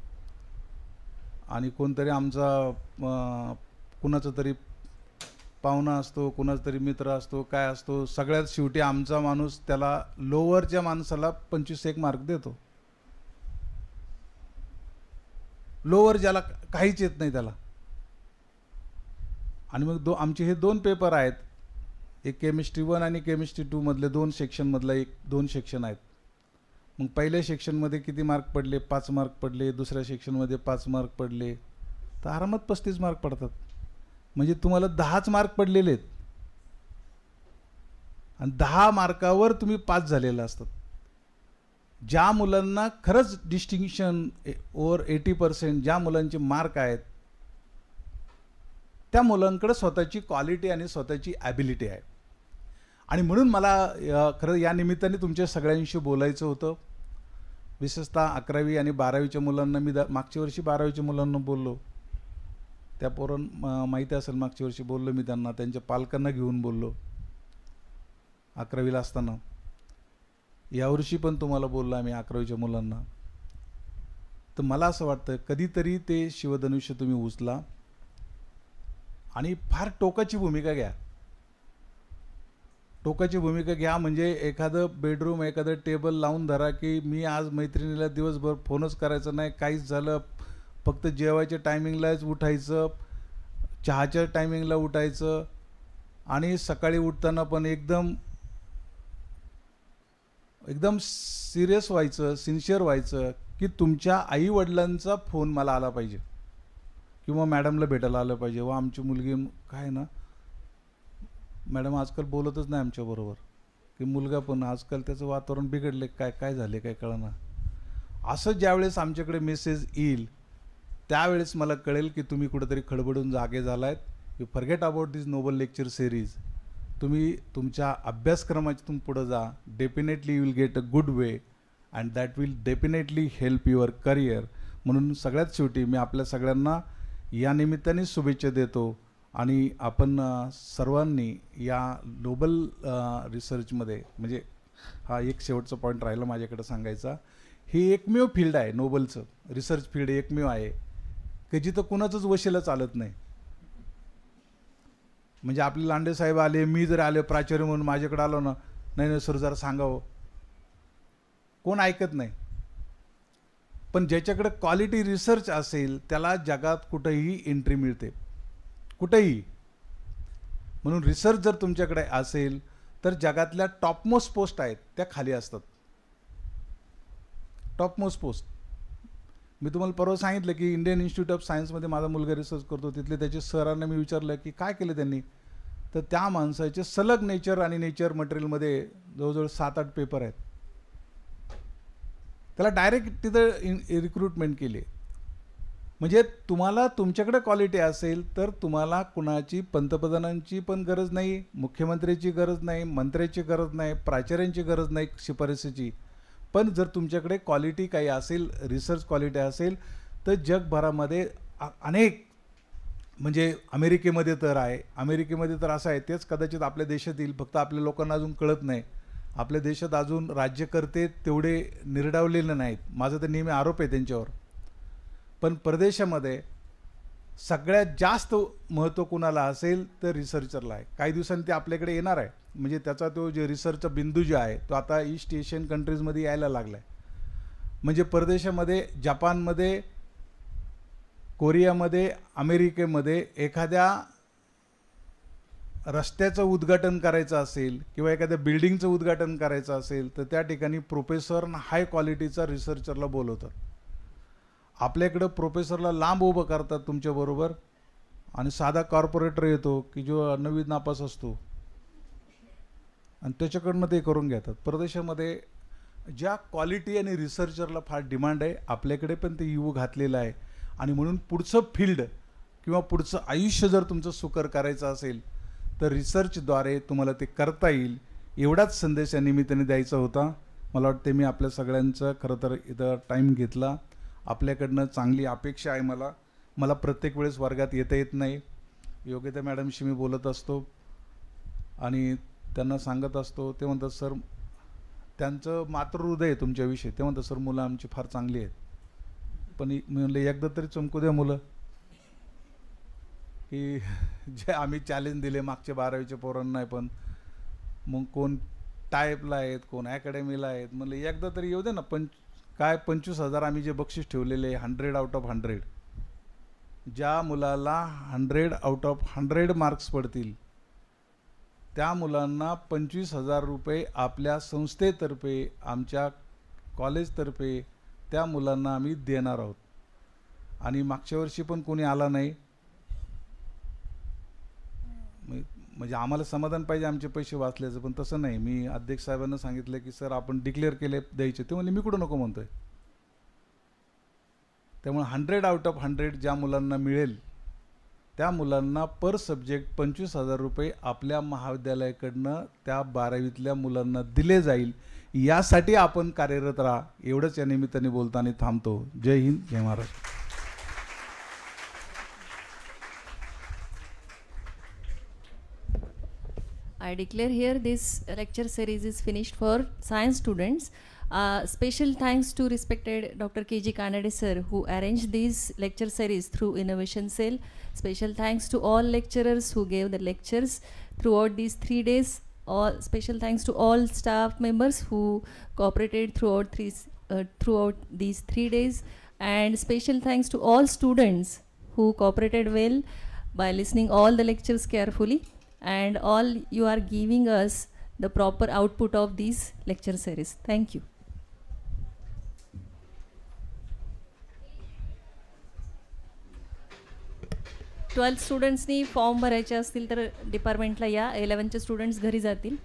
आणि कोणतरी आमचा कुणाचा तरी पाहुणा असतो, कुणाचा तरी मित्र असतो, काय असतो, सगळ्यात शेवटी आमचा माणूस त्याला लोअरच्या माणसाला 25 मार्क देतो. लोअर ज्याला काहीच येत नाही त्याला. आणि मग आमचे हे 2 पेपर आहेत, एक केमिस्ट्री 1 आणि केमिस्ट्री 2 मधले 2 सेक्शनमधला 2 सेक्शन आहेत. मग पहिल्या सेक्शनमध्ये किती मार्क पडले? 5 मार्क पडले. दुसऱ्या सेक्शनमध्ये 5 मार्क पडले, तर आरामात 35 मार्क पडतात. म्हणजे तुम्हाला 10च मार्क पडलेले आहेत आणि 10 मार्कावर तुम्ही पास झालेले असतात. ज्या मुलांना खरंच डिस्टिंक्शन ओव्हर 80%, ज्या मुलांचे मार्क आहेत त्या मुलांकडे स्वतःची क्वालिटी आणि स्वतःची ॲबिलिटी आहे. आणि म्हणून मला खरं या निमित्ताने तुमच्या सगळ्यांशी बोलायचं होतं. विशेषतः 11वी आणि 12वीच्या मुलांना मी मागच्या वर्षी 12वीच्या मुलांना बोललो, त्या माहिती असेल, मागच्या वर्षी बोललो मी त्यांना, त्यांच्या पालकांना घेऊन बोललो 11वीला असताना. यावर्षी पण तुम्हाला बोललो आम्ही 11वीच्या मुलांना. तर मला असं वाटतं कधीतरी ते शिवधनुष्य तुम्ही उचला आणि फार टोकाची भूमिका घ्या. टोकाची भूमिका घ्या म्हणजे एखादं बेडरूम, एखादं टेबल लावून धरा की मी आज मैत्रिणीला दिवसभर फोनच करायचा नाही, काहीच झालं, फक्त जेवायच्या टायमिंगलाच उठायचं, चहाच्या टायमिंगला उठायचं आणि सकाळी उठताना पण एकदम सिरियस व्हायचं, सिन्सिअर व्हायचं की तुमच्या आईवडिलांचा फोन मला आला पाहिजे किंवा मॅडमला भेटायला आलं पाहिजे. व आमची मुलगी काय ना मॅडम आजकाल बोलतच नाही आमच्याबरोबर, की मुलगा पण आजकाल त्याचं वातावरण बिघडले, काय झाले काय कळना. असं ज्यावेळेस आमच्याकडे मेसेज येईल त्यावेळेस मला कळेल की तुम्ही कुठेतरी खडबडून जागे झालायत. You forget about this Nobel lecture series. तुम्ही तुमच्या अभ्यासक्रमातून पुढे जा. Definitely you will get a good way and that will definitely help your career. म्हणून सगळ्यात शेवटी मी आपल्या सगळ्यांना या निमित्ताने शुभेच्छा देतो आणि आपण सर्वांनी या नोबल रिसर्चमध्ये, म्हणजे हा एक शेवटचा पॉईंट राहिला माझ्याकडे सांगायचा, ही एकमेव फील्ड आहे नोबलचं, रिसर्च फील्ड एकमेव आहे की जिथं कुणाचंच वशिला चालत नाही. म्हणजे आपले लांडे साहेब आले, मी जर आले प्राचार्य म्हणून माझ्याकडे आलो ना, नाही सर जरा सांगावं, कोण ऐकत नाही. पण ज्याच्याकडे क्वालिटी रिसर्च असेल त्याला जगात कुठेही एंट्री मिळते, कुठेही. म्हणून रिसर्च जर तुमच्याकडे असेल तर जगातल्या टॉपमोस्ट पोस्ट आहेत त्या खाली असतात. Topmost post. मी तुम्हाला परवा सांगितलं की इंडियन इन्स्टिट्यूट ऑफ सायन्समध्ये माझा मुलगा रिसर्च करतो. तिथले त्याच्या सरांना मी विचारलं की काय केलं त्यांनी, तर त्या माणसाचे सलग नेचर आणि नेचर मटेरियलमध्ये जवळजवळ 7-8 पेपर आहेत. त्याला डायरेक्ट तिथं रिक्रुटमेंट केली. म्हणजे तुम्हाला तुमच्याकडे क्वालिटी असेल तर तुम्हाला कुणाची, पंतप्रधानांची पण गरज नाही, मुख्यमंत्र्याची गरज नाही, मंत्र्याची गरज नाही, प्राचार्यांची गरज नाही शिफारसीची. पण जर तुमच्याकडे क्वालिटी काही असेल, रिसर्च क्वालिटी असेल, तर जगभरामध्ये अनेक, म्हणजे अमेरिकेमध्ये तर आहे, अमेरिकेमध्ये तर असं आहे, तेच कदाचित आपल्या देशात येईल, फक्त आपल्या लोकांना अजून कळत नाही. आपल्या देशात अजून राज्यकर्ते तेवढे निर्डावलेले नाहीत, माझा तर नेहमी आरोप आहे त्यांच्यावर. पण परदेशामध्ये सगळ्यात जास्त महत्त्व कुणाला असेल तर रिसर्चरला आहे. काही दिवसांनी ते आपल्याकडे येणार आहे. म्हणजे त्याचा तो जे रिसर्चचा बिंदू जो आहे तो आता ईस्ट एशियन कंट्रीजमध्ये यायला लागला आहे. म्हणजे परदेशामध्ये, जपानमध्ये, कोरियामध्ये, अमेरिकेमध्ये एखाद्या रस्त्याचं उद्घाटन करायचं असेल किंवा एखाद्या बिल्डिंगचं उद्घाटन करायचं असेल तर त्या ठिकाणी प्रोफेसर हाय क्वालिटीचा रिसर्चरला बोलवतात. आपल्याकडं प्रोफेसरला लांब उभं करतात तुमच्याबरोबर आणि साधा कॉर्पोरेटर येतो की जो 9वी नापास असतो आणि त्याच्याकडनं ते करून घेतात. परदेशामध्ये ज्या क्वालिटी आणि रिसर्चरला फार डिमांड आहे, आपल्याकडे पण ते येऊ घातलेलं आहे. आणि म्हणून पुढचं फील्ड किंवा पुढचं आयुष्य जर तुमचं सुकर करायचं असेल तर रिसर्चद्वारे तुम्हाला ते करता येईल. एवढाच संदेश या निमित्ताने द्यायचा होता. मला वाटते मी आपल्या सगळ्यांचं खरं तर इथं टाईम घेतला. आपल्याकडनं चांगली अपेक्षा आहे मला प्रत्येक वेळेस वर्गात येता येत नाही. योग्यता मॅडमशी मी बोलत असतो आणि त्यांना सांगत असतो. ते म्हणतात सर, त्यांचं मातृहृदय आहे तुमच्याविषयी. ते म्हणतात सर मुलं आमची फार चांगली आहेत. पण मी म्हणलं एकदा तरी चमकू द्या मुलं, की जे आम्ही चॅलेंज दिले मागच्या 12वीच्या पोरांना नाही, पण मग कोण टाईपला आहेत, कोण अकॅडमीला आहेत. म्हणलं एकदा तरी येऊ दे ना. पण काय 25,000 आम्ही जे बक्षीस ठेवलेले 100 आउट ऑफ 100, ज्या मुलाला 100 आउट ऑफ 100 मार्क्स पडतील त्या मुलांना 25,000 रुपये आपल्या संस्थेतर्फे, आमच्या कॉलेजतर्फे त्या मुलांना आम्ही देणार आहोत. आणि मागच्या वर्षी पण कोणी आला नाही. म्हणजे आम्हाला समाधान पाहिजे आमचे पैसे वाचल्याचं, पण तसं नाही. मी अध्यक्ष साहेबांना सांगितलं की सर आपण डिक्लेअर केले द्यायचे. ते म्हणले मी कुठं नको म्हणतोय. त्यामुळे 100 आउट ऑफ 100 ज्या मुलांना मिळेल त्या मुलांना पर सब्जेक्ट 25,000 रुपये आपल्या महाविद्यालयाकडनं त्या 12वीतल्या मुलांना दिले जाईल, यासाठी आपण कार्यरत राहा, एवढंच या निमित्ताने बोलताना थांबतो. जय हिंद, जय Maharashtra. I declare here this lecture series is finished for science students. Special thanks to respected Dr. K.G. Kanade sir, who arranged this lecture series through Innovation Cell. Special thanks to all lecturers who gave the lectures throughout these 3 days. All special thanks to all staff members who cooperated throughout these 3 days, and special thanks to all students who cooperated well by listening all the lectures carefully, and all you are giving us the proper output of these lecture series. Thank you. 12th स्टुडंट्सनी form भरायचे असतील तर डिपार्टमेंटला या. 11th चे students घरी जातील.